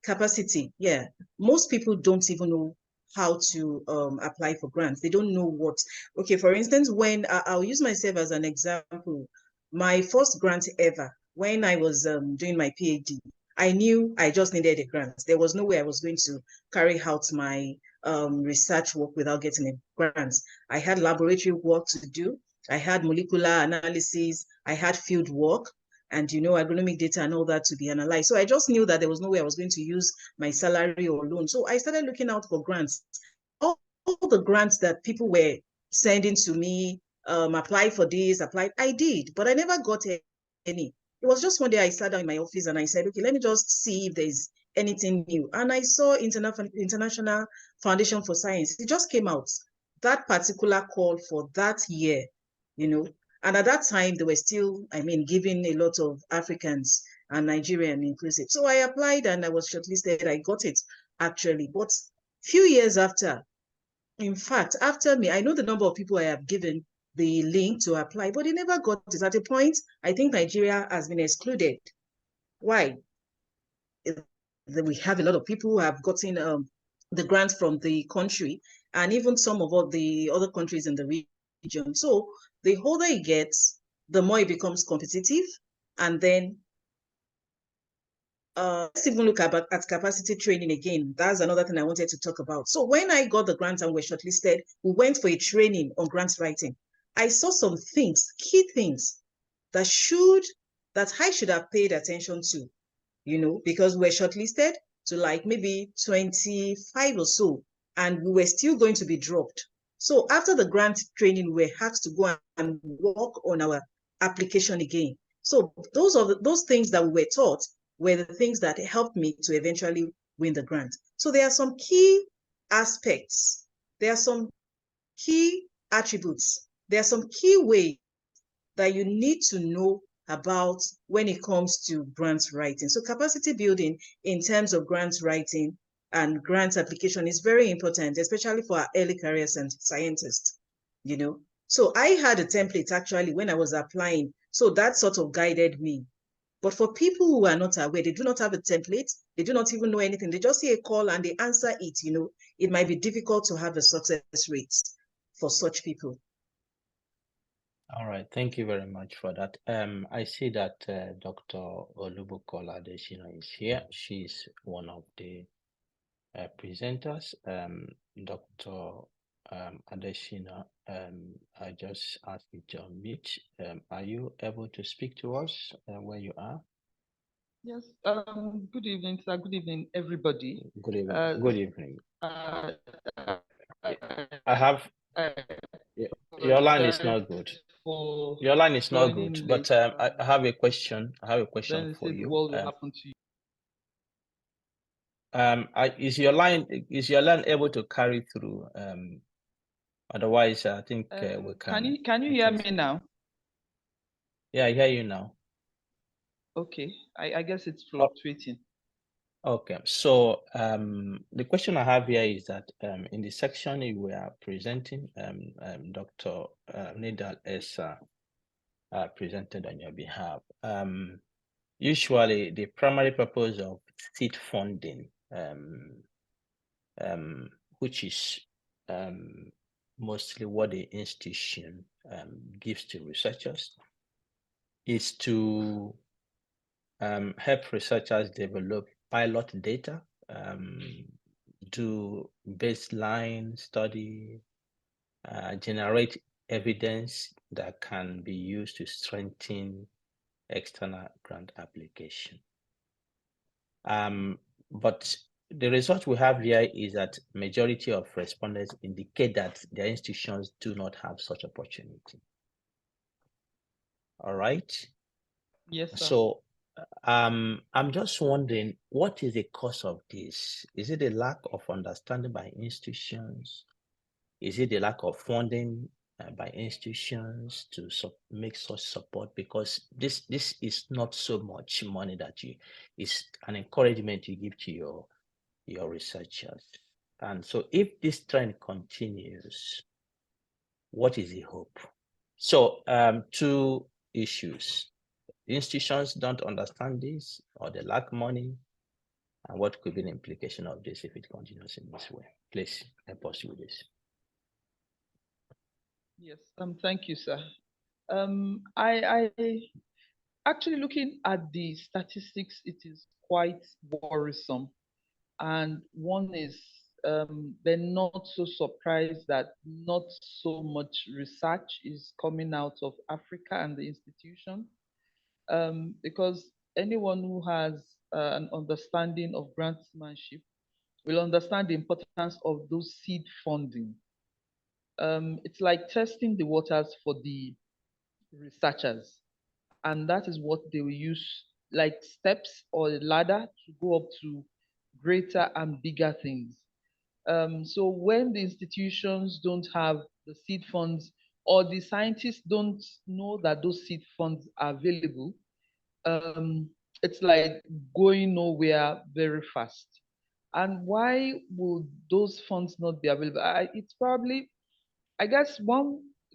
capacity. Yeah, most people don't even know how to apply for grants. They don't know what. Okay, for instance, when I'll use myself as an example, my first grant ever, when I was doing my PhD, I knew I just needed a grant. There was no way I was going to carry out my research work without getting a grant. I had laboratory work to do. I had molecular analysis. I had field work and, agronomic data and all that to be analyzed. So I just knew that there was no way I was going to use my salary or loan. So I started looking out for grants. All the grants that people were sending to me, apply for this, I did, but I never got any. It was just one day I sat down in my office and I said, okay, let me just see if there's anything new. And I saw International Foundation for Science. It just came out, that particular call for that year, and at that time, they were still, giving a lot of Africans and Nigerian inclusive. So I applied and I was shortlisted. I got it, actually. But few years after, in fact, after me, I know the number of people I have given the link to apply, but they never got it. At a point, I think Nigeria has been excluded. Why? We have a lot of people who have gotten the grant from the country and even some of the other countries in the region. So the older it gets, the more it becomes competitive. And then let's even look at capacity training again. That's another thing I wanted to talk about. So when I got the grant and were shortlisted, we went for a training on grant writing. I saw some things, key things that I should have paid attention to, because we're shortlisted to like maybe 25 or so, and we were still going to be dropped. So after the grant training, we were asked to go and work on our application again. So those things that we were taught were the things that helped me to eventually win the grant. So there are some key aspects. There are some key attributes. There are some key ways that you need to know about when it comes to grant writing. So capacity building in terms of grant writing and grant application is very important, especially for our early careers and scientists, So I had a template actually when I was applying. So that sort of guided me. But for people who are not aware, they do not have a template, they do not even know anything, they just see a call and they answer it, it might be difficult to have a success rate for such people. All right, thank you very much for that. I see that Dr. Olubukola Adesina is here. She's one of the presenters. Dr. Adesina, I just asked you to unmute. Are you able to speak to us where you are? Yes. Good evening, sir. Good evening, everybody. Good evening. Good evening. I have. Your line is not good. Your line is not good. But I have a question. I have a question for you. What will happen to you? Is your line able to carry through? Otherwise, I think we can. Can you hear me now? Yeah, I hear you now. Okay, I guess it's fluctuating. Okay, so the question I have here is that in the section we are presenting, Dr. Nidal Essa presented on your behalf. Usually, the primary purpose of seed funding, which is mostly what the institution gives to researchers, is to help researchers develop pilot data, do baseline study, generate evidence that can be used to strengthen external grant application. But the result we have here is that majority of respondents indicate that their institutions do not have such opportunity. All right. Yes, sir. So I'm just wondering, what is the cause of this? Is it a lack of understanding by institutions? Is it the lack of funding by institutions to make such support? Because this is not so much money that it's an encouragement you give to your researchers. And so if this trend continues, what is the hope? So two issues. Institutions don't understand this, or they lack money, And what could be the implication of this if it continues in this way? Please help us with this. Yes, thank you, sir. I actually looking at the statistics, it is quite worrisome. And one is they're not so surprised that not so much research is coming out of Africa and the institution, because anyone who has an understanding of grantsmanship will understand the importance of those seed funding. It's like testing the waters for the researchers, and that is what they will use like steps or a ladder to go up to greater and bigger things. So when the institutions don't have the seed funds, or the scientists don't know that those seed funds are available, it's like going nowhere very fast. And why would those funds not be available? It's probably, I guess,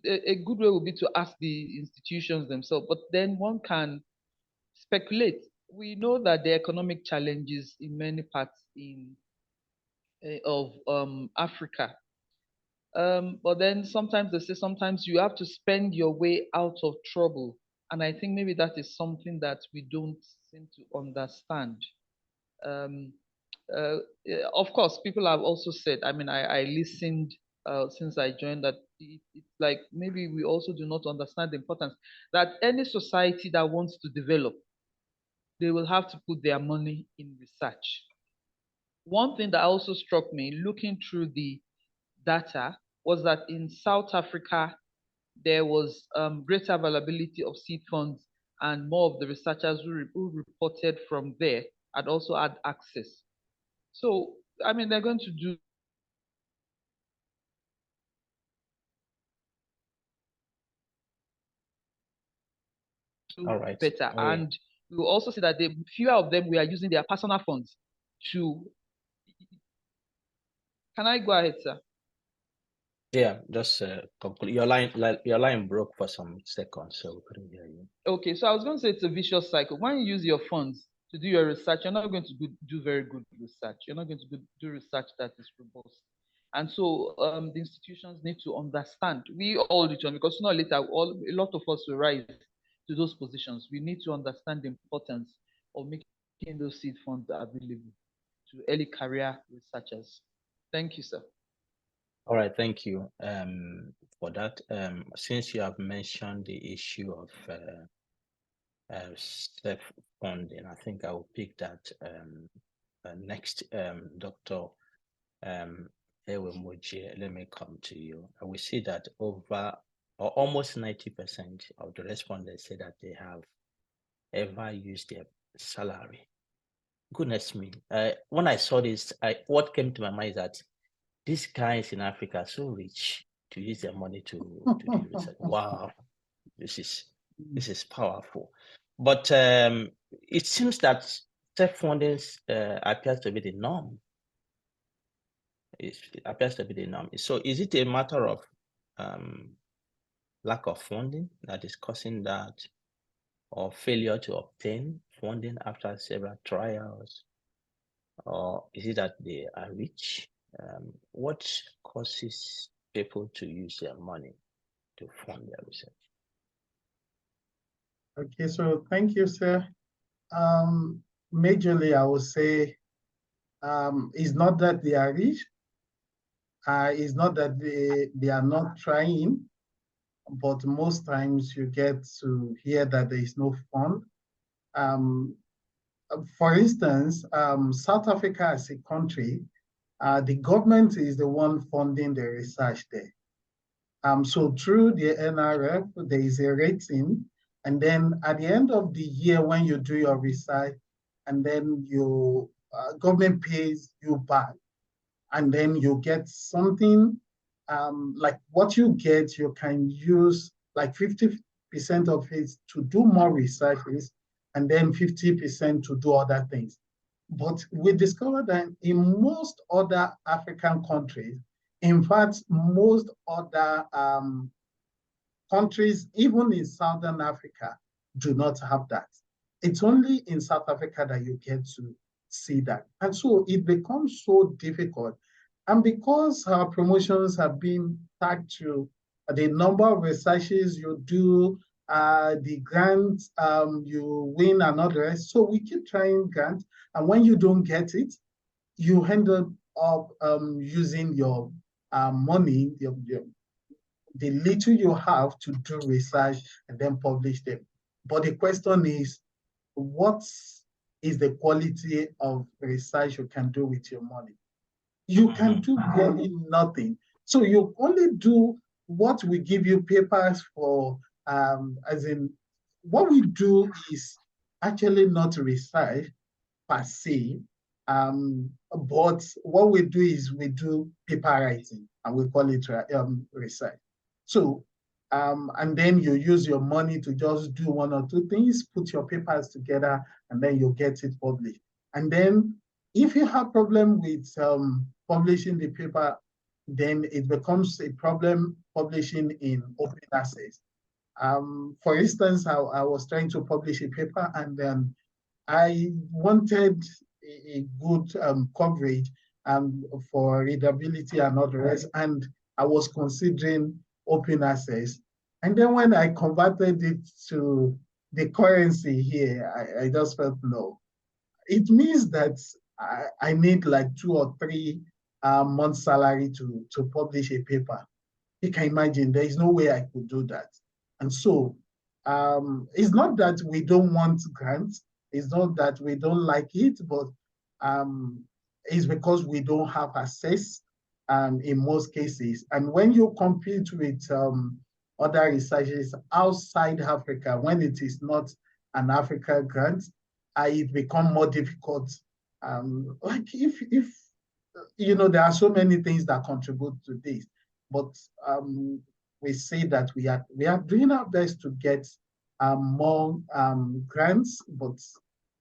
a good way would be to ask the institutions themselves, but then one can speculate. We know that the economic challenges in many parts of Africa. But then sometimes they say sometimes you have to spend your way out of trouble. And I think maybe that is something that we don't seem to understand. Um, of course, people have also said, I mean, I listened since I joined that it's like maybe we also do not understand the importance that any society that wants to develop, they will have to put their money in research. One thing that also struck me looking through the data was that in South Africa, there was greater availability of seed funds, and more of the researchers who reported from there had also had access. So, I mean, they're going to do All right. better. And we will also see that the fewer of them we are using their personal funds to. Can I go ahead, sir? Yeah, just conclude. Your line broke for some seconds, so we couldn't hear you. Okay, so I was going to say it's a vicious cycle. When you use your funds to do your research, you're not going to do very good research. You're not going to do research that is robust. And so the institutions need to understand. We all need to, because sooner or later, a lot of us will rise to those positions. We need to understand the importance of making those seed funds available to early career researchers. Thank you, sir. All right, thank you for that. Since you have mentioned the issue of self-funding, I think I will pick that next. Dr. Ewemoji, let me come to you. We see that over or almost 90% of the respondents say that they have ever used their salary. Goodness me. When I saw this, what came to my mind is that these guys in Africa are so rich to use their money to do research. Wow, this is powerful. But it seems that self-funding appears to be the norm. It appears to be the norm. So is it a matter of lack of funding that is causing that, or failure to obtain funding after several trials? Or is it that they are rich? What causes people to use their money to fund their research? Okay, so thank you, sir. Majorly, I would say it's not that they are rich. It's not that they are not trying, but most times you get to hear that there is no fund. For instance, South Africa as a country, the government is the one funding the research there. So through the NRF, there is a rating, and then at the end of the year, when you do your research, and then your government pays you back, and then you get something like what you get, you can use like 50% of it to do more researches, and then 50% to do other things. But we discovered that in most other African countries, in fact, most other countries, even in Southern Africa, do not have that. It's only in South Africa that you get to see that. And so it becomes so difficult. And because our promotions have been tagged to the number of researches you do, the grants you win and all the rest. So we keep trying grants. And when you don't get it, you end up using your money, the little you have to do research and then publish them. But the question is, what is the quality of research you can do with your money? You can do really nothing. So you only do what we give you papers for, as in what we do is actually not research per se, but what we do is we do paper writing and we call it research. So, and then you use your money to just do one or two things, put your papers together, and then you get it published. And then if you have problem with publishing the paper, then it becomes a problem publishing in open access. For instance, I was trying to publish a paper and then I wanted a good coverage for readability and all the rest, and I was considering open access. And then when I converted it to the currency here, I just felt no. It means that I need like 2 or 3 months salary to publish a paper. You can imagine there is no way I could do that. And so it's not that we don't want grants, it's not that we don't like it, but it's because we don't have access in most cases. And when you compete with other researchers outside Africa, when it is not an Africa grant, it becomes more difficult. Like if you know, there are so many things that contribute to this, but we say that we are doing our best to get more grants, but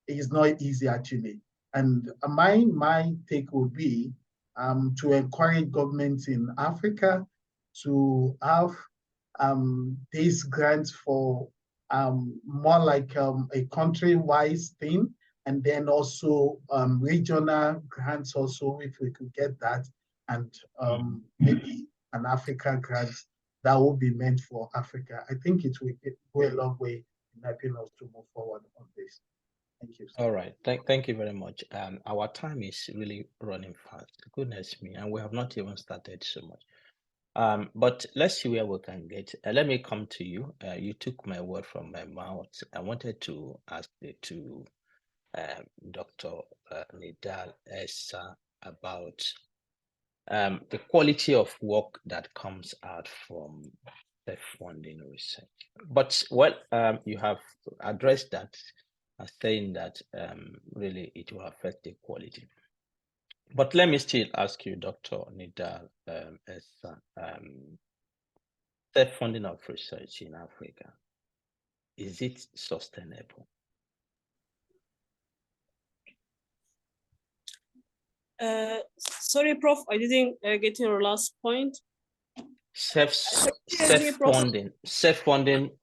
it's not easy actually. And my take would be to encourage governments in Africa to have these grants for more like a country-wide thing, and then also regional grants also, if we could get that, and maybe an Africa grant that will be meant for Africa. I think it will go a long way in helping us to move forward on this. Thank you. All right. Thank you very much. Our time is really running fast. Goodness me, and we have not even started so much. But let's see where we can get. Let me come to you. You took my word from my mouth. I wanted to ask the two, Dr. Nidal Essa, about the quality of work that comes out from self-funding research. But well, you have addressed that, saying that really it will affect the quality. But let me still ask you, Dr. Nidal Essa, self-funding of research in Africa, is it sustainable? Sorry, Prof, I didn't get your last point. Self-funding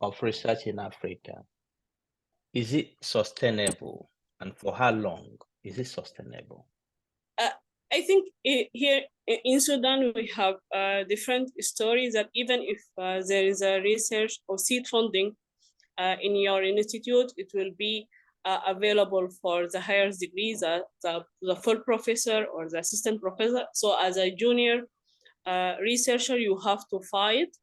of research in Africa, is it sustainable, and for how long is it sustainable? I think here in Sudan, we have different stories that even if there is a research or seed funding in your institute, it will be available for the higher degrees, the full professor or the assistant professor. So as a junior researcher, you have to fight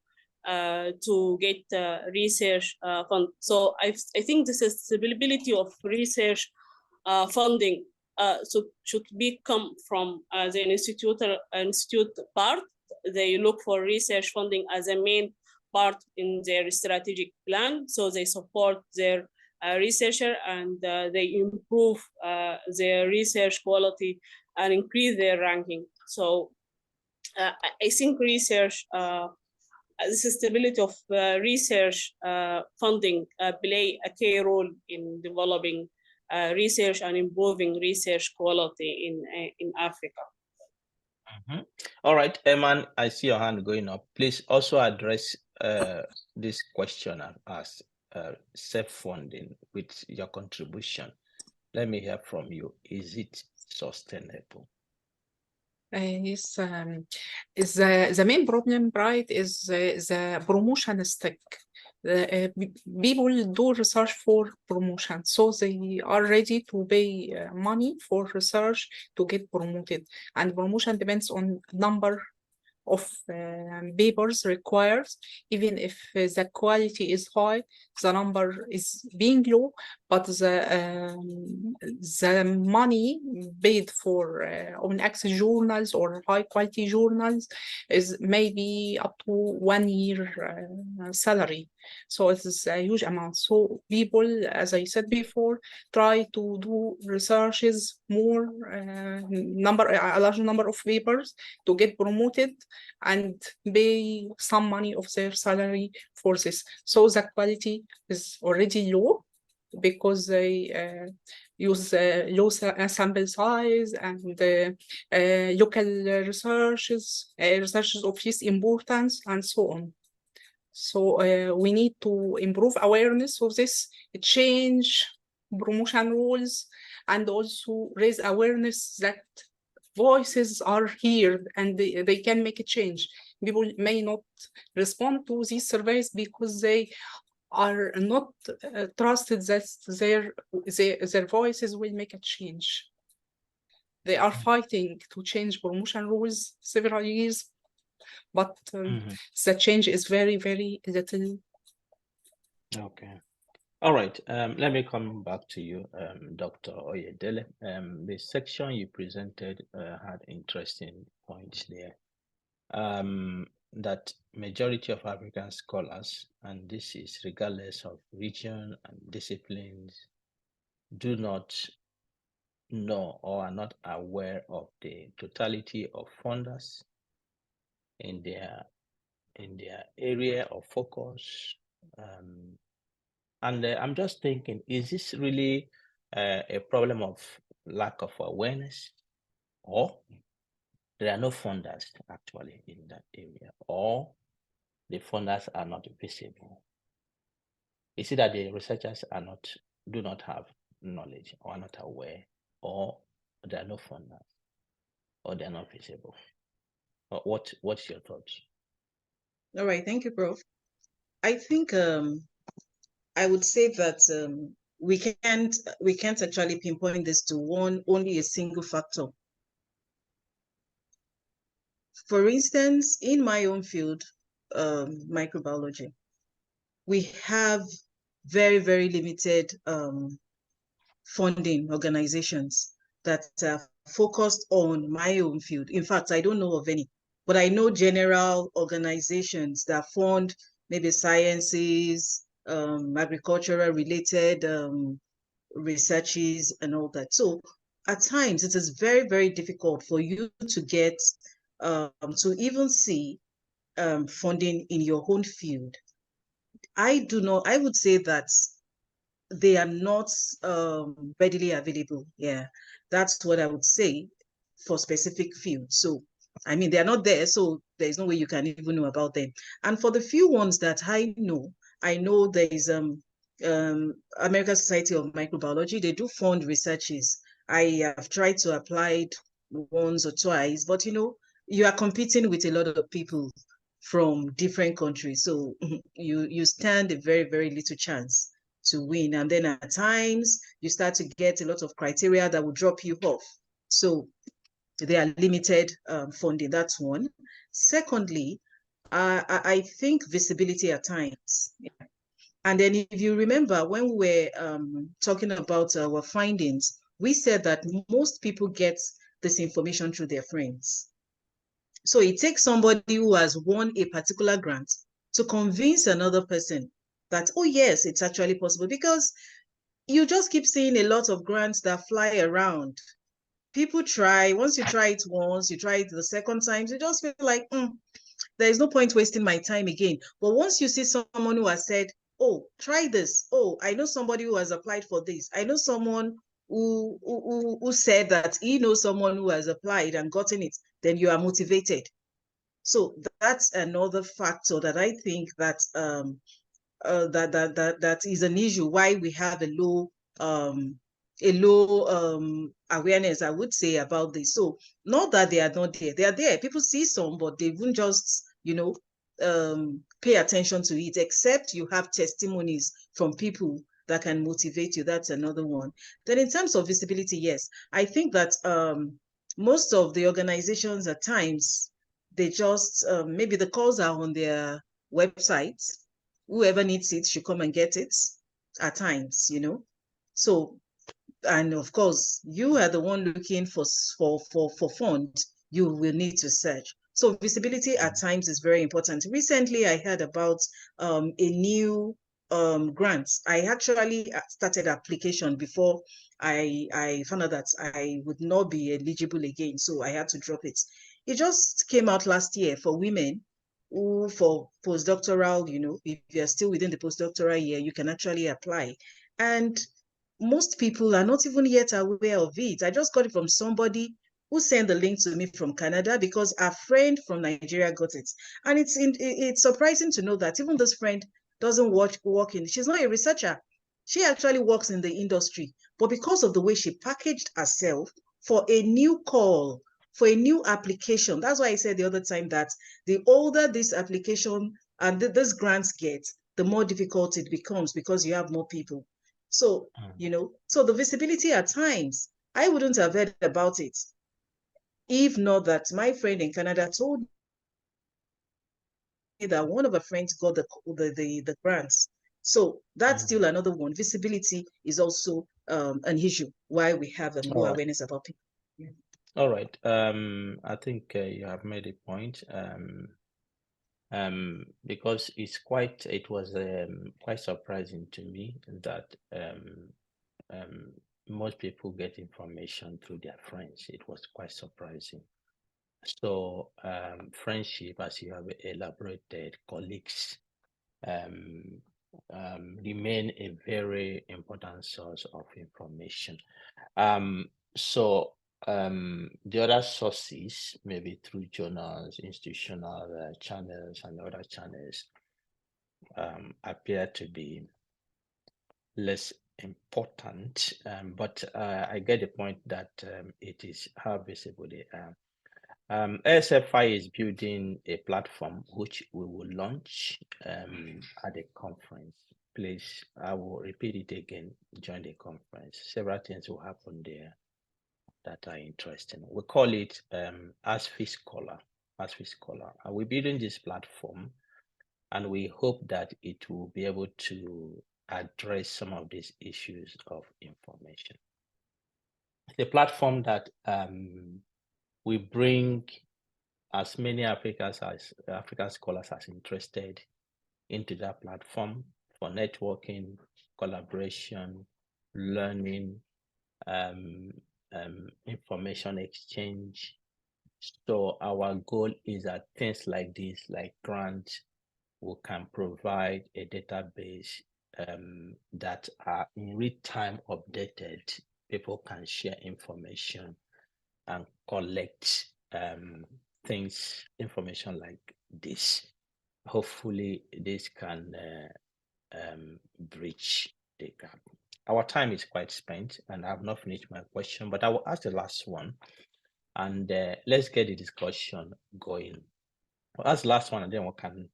to get research fund. So I think the sustainability of research funding should come from the institute part. They look for research funding as a main part in their strategic plan. So they support their researcher and they improve their research quality and increase their ranking. So I think research, the sustainability of research funding play a key role in developing research and improving research quality in Africa. Mm-hmm. All right, Eman, I see your hand going up. Please also address this question I've asked, self-funding with your contribution Let me hear from you. Is it sustainable? Yes, is the main problem, right, is the promotion stick. People do research for promotion, so they are ready to pay money for research to get promoted. And promotion depends on number of papers required. Even if the quality is high, the number is being low, but the money paid for open access journals or high quality journals is maybe up to 1 year salary. So it is a huge amount. So people, as I said before, try to do researches more a large number of papers to get promoted and pay some money of their salary for this. So the quality is already low because they use low sample size and local researches of this importance and so on. So we need to improve awareness of this, change promotion rules, and also raise awareness that voices are here and they can make a change. People may not respond to these surveys because they are not trusted that their voices will make a change. They are fighting to change promotion rules several years, but the change is very, very little. Okay. All right. Let me come back to you, Dr. Oyedele. The section you presented had interesting points there. That majority of African scholars, and this is regardless of region and disciplines, do not know or are not aware of the totality of funders in their area of focus. And I'm just thinking, is this really a problem of lack of awareness, or there are no funders actually in that area, or the funders are not visible? Is it that the researchers do not have knowledge or are not aware, or there are no funders, or they are not visible? What's your thoughts? All right, thank you, Prof. I think I would say that we can't actually pinpoint this to only a single factor. For instance, in my own field, microbiology, we have very, very limited funding organizations that are focused on my own field. In fact, I don't know of any, but I know general organizations that fund maybe sciences, agricultural related researches and all that. So at times it is very, very difficult for you to get to even see funding in your own field. I would say that they are not readily available. Yeah, that's what I would say for specific fields. So, I mean, they're not there, so there's no way you can even know about them. And for the few ones that I know there is American Society of Microbiology. They do fund researches. I have tried to apply once or twice, but you are competing with a lot of people from different countries, so you stand a very, very little chance to win. And then at times you start to get a lot of criteria that will drop you off. So they are limited funding. That's one. Secondly, I think visibility at times. Yeah. And then if you remember when we were talking about our findings, we said that most people get this information through their friends. So it takes somebody who has won a particular grant to convince another person that, oh yes, it's actually possible, because you just keep seeing a lot of grants that fly around. People try, once you try it once, you try it the second time, you just feel like, there is no point wasting my time again. But once you see someone who has said, oh, try this. Oh, I know somebody who has applied for this. I know someone who said that he knows someone who has applied and gotten it, then you are motivated. So that's another factor that I think that that is an issue why we have a low a low awareness, I would say, about this. So not that they are not there, they are there. People see some, but they won't just, pay attention to it, except you have testimonies from people that can motivate you. That's another one. Then in terms of visibility, yes, I think that most of the organizations at times, they just, maybe the calls are on their websites. Whoever needs it should come and get it at times, So, and of course, you are the one looking for fund, you will need to search. So visibility at times is very important. Recently, I heard about a new grant. I actually started application before I found out that I would not be eligible again, so I had to drop it. It just came out last year for women who, for postdoctoral, if you're still within the postdoctoral year, you can actually apply. And most people are not even yet aware of it. I just got it from somebody who sent the link to me from Canada because a friend from Nigeria got it. And it's surprising to know that even this friend doesn't work in, she's not a researcher. She actually works in the industry. But because of the way she packaged herself for a new call, for a new application, that's why I said the other time that the older this application and this grants get, the more difficult it becomes because you have more people. So, so the visibility at times, I wouldn't have heard about it if not that my friend in Canada told me that one of her friends got the grants. So that's still another one. Visibility is also an issue why we have a low awareness about people. Yeah. All right. I think you have made a point. Because it was quite surprising to me that most people get information through their friends. It was quite surprising. So friendship, as you have elaborated, colleagues remain a very important source of information. So the other sources, maybe through journals, institutional channels, and other channels, appear to be less important. But I get the point that it is how visible they are. ASFI is building a platform which we will launch at the conference. Please, I will repeat it again, join the conference. Several things will happen there that are interesting. We call it ASFI Scholar. ASFI Scholar. And we're building this platform, and we hope that it will be able to address some of these issues of information. It's a platform that we bring as many African scholars as interested into that platform for networking, collaboration, learning, information exchange. So our goal is that things like this, like grants, we can provide a database that are in real time updated. People can share information and collect information like this. Hopefully this can bridge the gap. Our time is quite spent and I've not finished my question, but I will ask the last one and let's get the discussion going. I'll ask the last one and then we can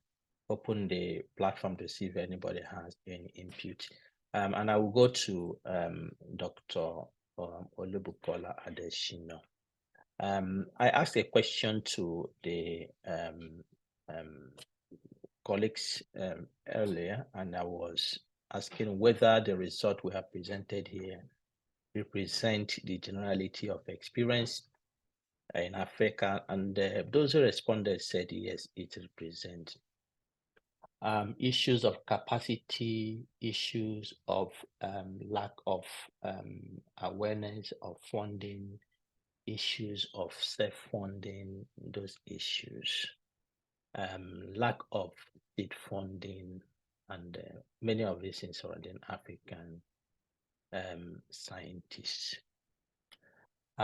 open the platform to see if anybody has any input. And I will go to Dr. Olubukola Adeshino. I asked a question to the colleagues earlier, and I was asking whether the result we have presented here represent the generality of experience in Africa, and those who responded said yes, it represents. Issues of capacity, issues of lack of awareness of funding, issues of self-funding, those issues, lack of seed funding, and many of these things surrounding African scientists.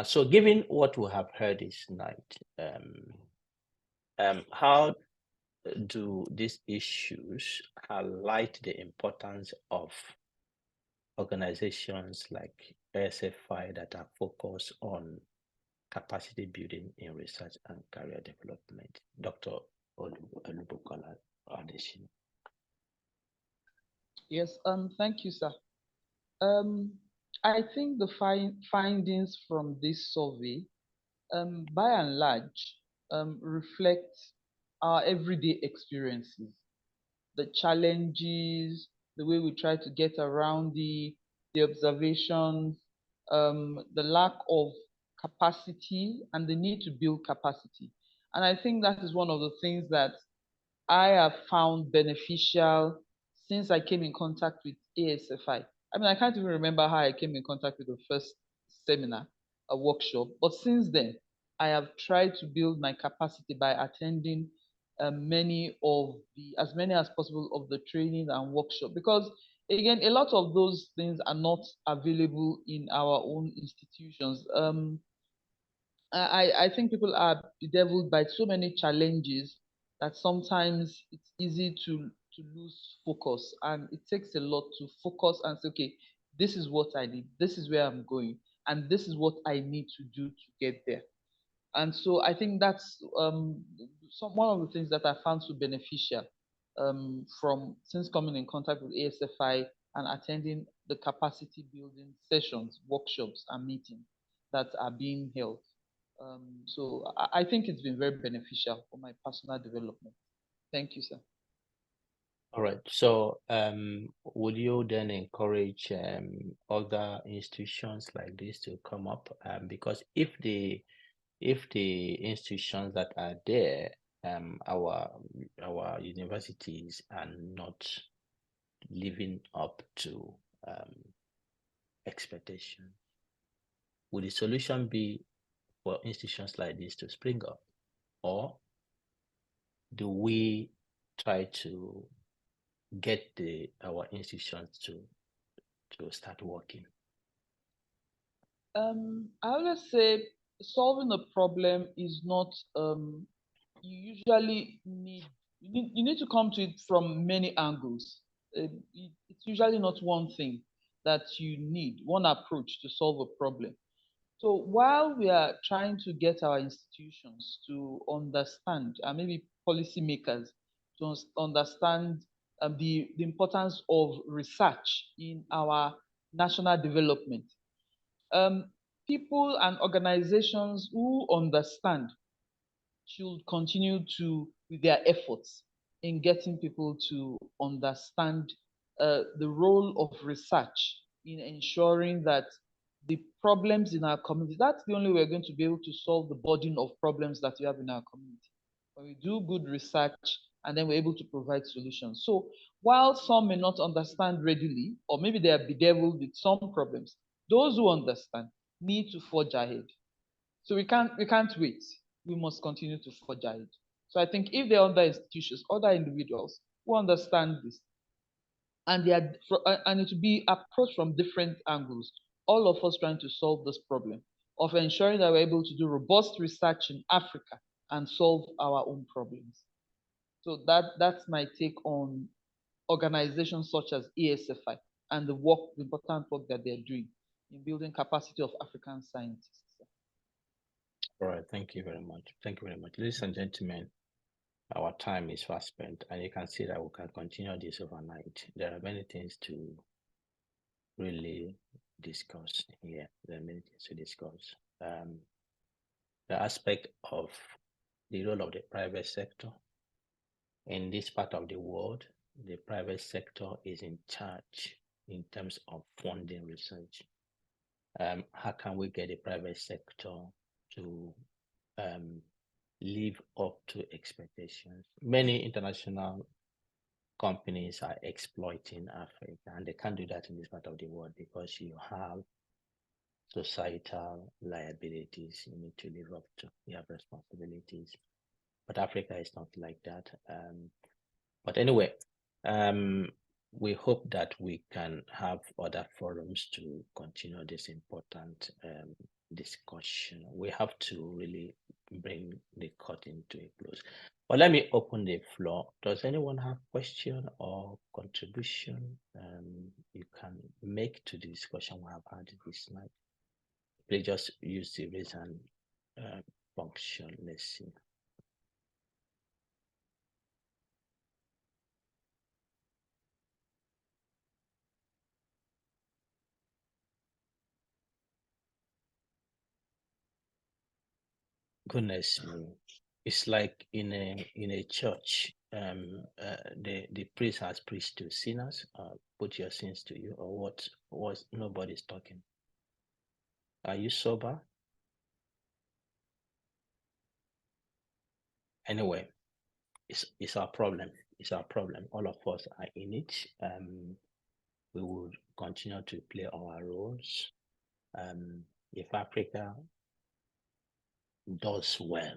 So given what we have heard this night, how do these issues highlight the importance of organizations like ASFI that are focused on capacity building in research and career development. Dr. Olubukola Adesina. Yes, thank you, sir. I think the findings from this survey, by and large, reflect our everyday experiences, the challenges, the way we try to get around the observations, the lack of capacity and the need to build capacity. And I think that is one of the things that I have found beneficial since I came in contact with ASFI. I mean, I can't even remember how I came in contact with the first seminar, a workshop, but since then, I have tried to build my capacity by attending as many as possible of the training and workshop, because again, a lot of those things are not available in our own institutions. I think people are bedeviled by so many challenges that sometimes it's easy to lose focus, and it takes a lot to focus and say, okay, this is what I need, this is where I'm going, and this is what I need to do to get there. And so I think that's one of the things that I found so beneficial from since coming in contact with ASFI and attending the capacity building sessions, workshops, and meetings that are being held. So I think it's been very beneficial for my personal development. Thank you, sir. All right. So, would you then encourage other institutions like this to come up? Because if the institutions that are there, our universities are not living up to expectation, would the solution be for institutions like this to spring up, or do we try to get our institutions to start working? I always say solving a problem is not you usually you need to come to it from many angles. It's usually not one thing that you need, one approach to solve a problem. So while we are trying to get our institutions to understand, and maybe policymakers to understand the importance of research in our national development, people and organizations who understand should continue with their efforts in getting people to understand the role of research in ensuring that the problems in our community, that's the only way we're going to be able to solve the burden of problems that we have in our community. When we do good research and then we're able to provide solutions. So while some may not understand readily, or maybe they are bedeviled with some problems, those who understand need to forge ahead. So we can't wait. We must continue to forge ahead. So I think if there are other institutions, other individuals who understand this, and and it will be approached from different angles, all of us trying to solve this problem of ensuring that we're able to do robust research in Africa and solve our own problems. So that's my take on organizations such as ASFI and the important work that they're doing in building capacity of African scientists. All right, thank you very much. Thank you very much. Ladies and gentlemen, our time is fast spent, and you can see that we can continue this overnight. There are many things to really discuss here. There are many things to discuss. The aspect of the role of the private sector. In this part of the world, the private sector is in charge in terms of funding research. How can we get the private sector to live up to expectations? Many international companies are exploiting Africa, and they can't do that in this part of the world because you have societal liabilities you need to live up to. You have responsibilities. But Africa is not like that. But anyway, we hope that we can have other forums to continue this important discussion. We have to really bring the curtain to a close. But let me open the floor. Does anyone have question or contribution? You can make to the discussion we have had this night, please just use the raise hand function. Let's see. Goodness me, it's like in a church. The priest has preached to sinners. Put your sins to you, or what? Was nobody's talking? Are you sober? Anyway, it's our problem. It's our problem. All of us are in it. We will continue to play our roles. If Africa does well,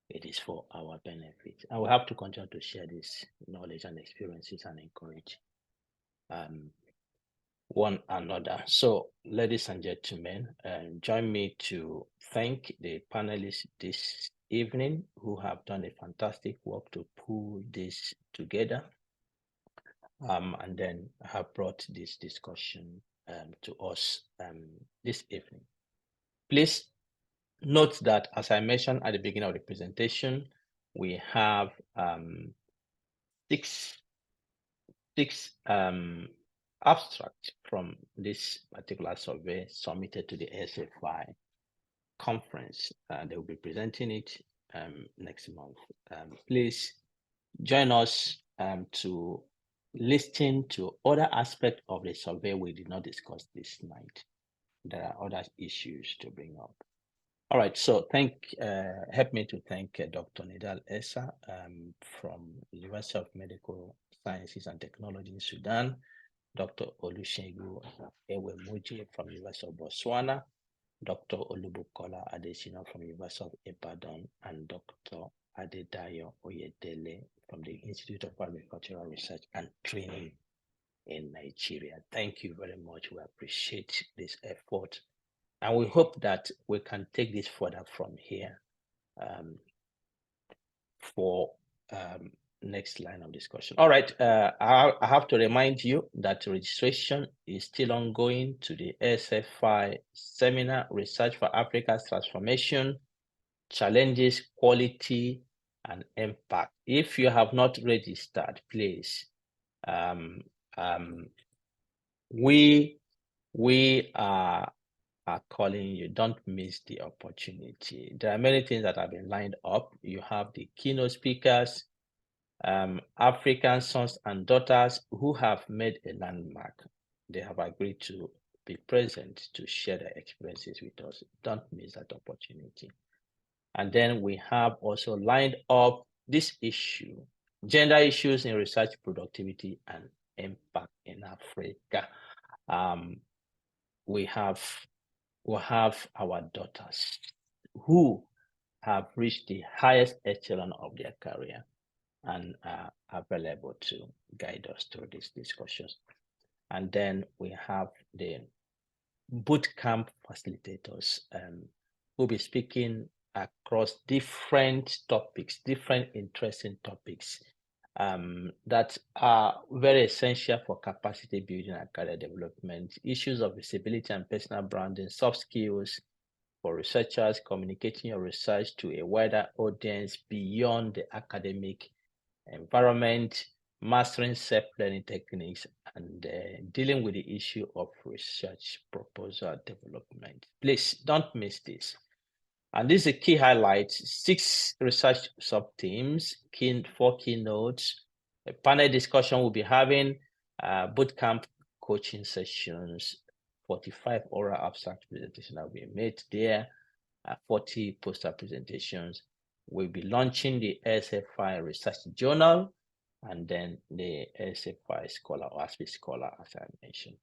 it is for our benefit. And we have to continue to share this knowledge and experiences and encourage one another. So, ladies and gentlemen, join me to thank the panelists this evening who have done a fantastic work to pull this together, and then have brought this discussion to us this evening. Please note that, as I mentioned at the beginning of the presentation, we have six abstracts from this particular survey submitted to the ASFI conference. They will be presenting it next month. Please join us to listen to other aspects of the survey we did not discuss this night. There are other issues to bring up. All right, so help me to thank Dr. Nidal Essa from the University of Medical Sciences and Technology in Sudan, Dr. Olusegun Ewemuji from University of Botswana, Dr. Olubukola Adesina from University of Ibadan, and Dr. Adedayo Oyedele from the Institute of Agricultural Research and Training in Nigeria. Thank you very much. We appreciate this effort. And we hope that we can take this further from here for next line of discussion. All right, I have to remind you that registration is still ongoing to the ASFI Seminar, Research for Africa's Transformation, Challenges, Quality, and Impact. If you have not registered, please, we are calling you. Don't miss the opportunity. There are many things that have been lined up. You have the keynote speakers, African sons and daughters who have made a landmark. They have agreed to be present to share their experiences with us. Don't miss that opportunity. And then we have also lined up this issue, gender issues in research productivity and impact in Africa. We have our daughters who have reached the highest echelon of their career and are available to guide us through these discussions. And then we have the bootcamp facilitators who will be speaking across different topics, different interesting topics that are very essential for capacity building and career development, issues of visibility and personal branding, soft skills for researchers, communicating your research to a wider audience beyond the academic environment, mastering self-learning techniques, and dealing with the issue of research proposal development. Please don't miss this. And this is a key highlight: 6 research sub-themes, 4 keynotes, a panel discussion we'll be having, bootcamp coaching sessions, 45 oral abstract presentations that will be made there, 40 poster presentations. We'll be launching the ASFI Research Journal, and then the ASFI Scholar or ASFI Scholar, as I mentioned.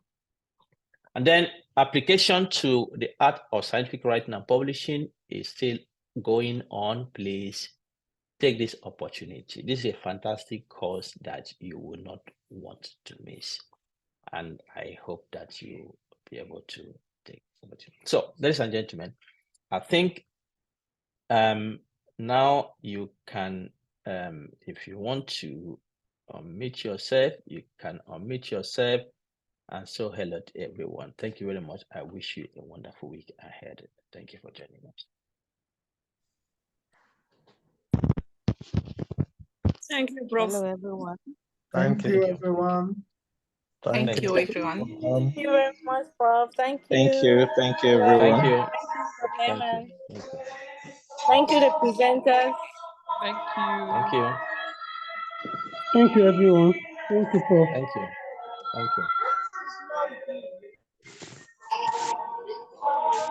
And then application to the Art of Scientific Writing and Publishing is still going on. Please take this opportunity. This is a fantastic course that you will not want to miss. And I hope that you will be able to take it. So, ladies and gentlemen, I think now you can, if you want to unmute yourself, you can unmute yourself And so hello to everyone. Thank you very much. I wish you a wonderful week ahead. Thank you for joining us. Thank you, Prof. Hello, everyone. Thank you, you. everyone. Thank you, everyone. Thank Thank you very much, Prof. Thank you. Thank you. Thank you, Thank everyone. you. Thank you, Dr. Thank you. Clement. Thank you. Thank you, the presenters. Thank you. Thank you. Thank you, everyone. Thank you, Prof. Thank you. Thank you.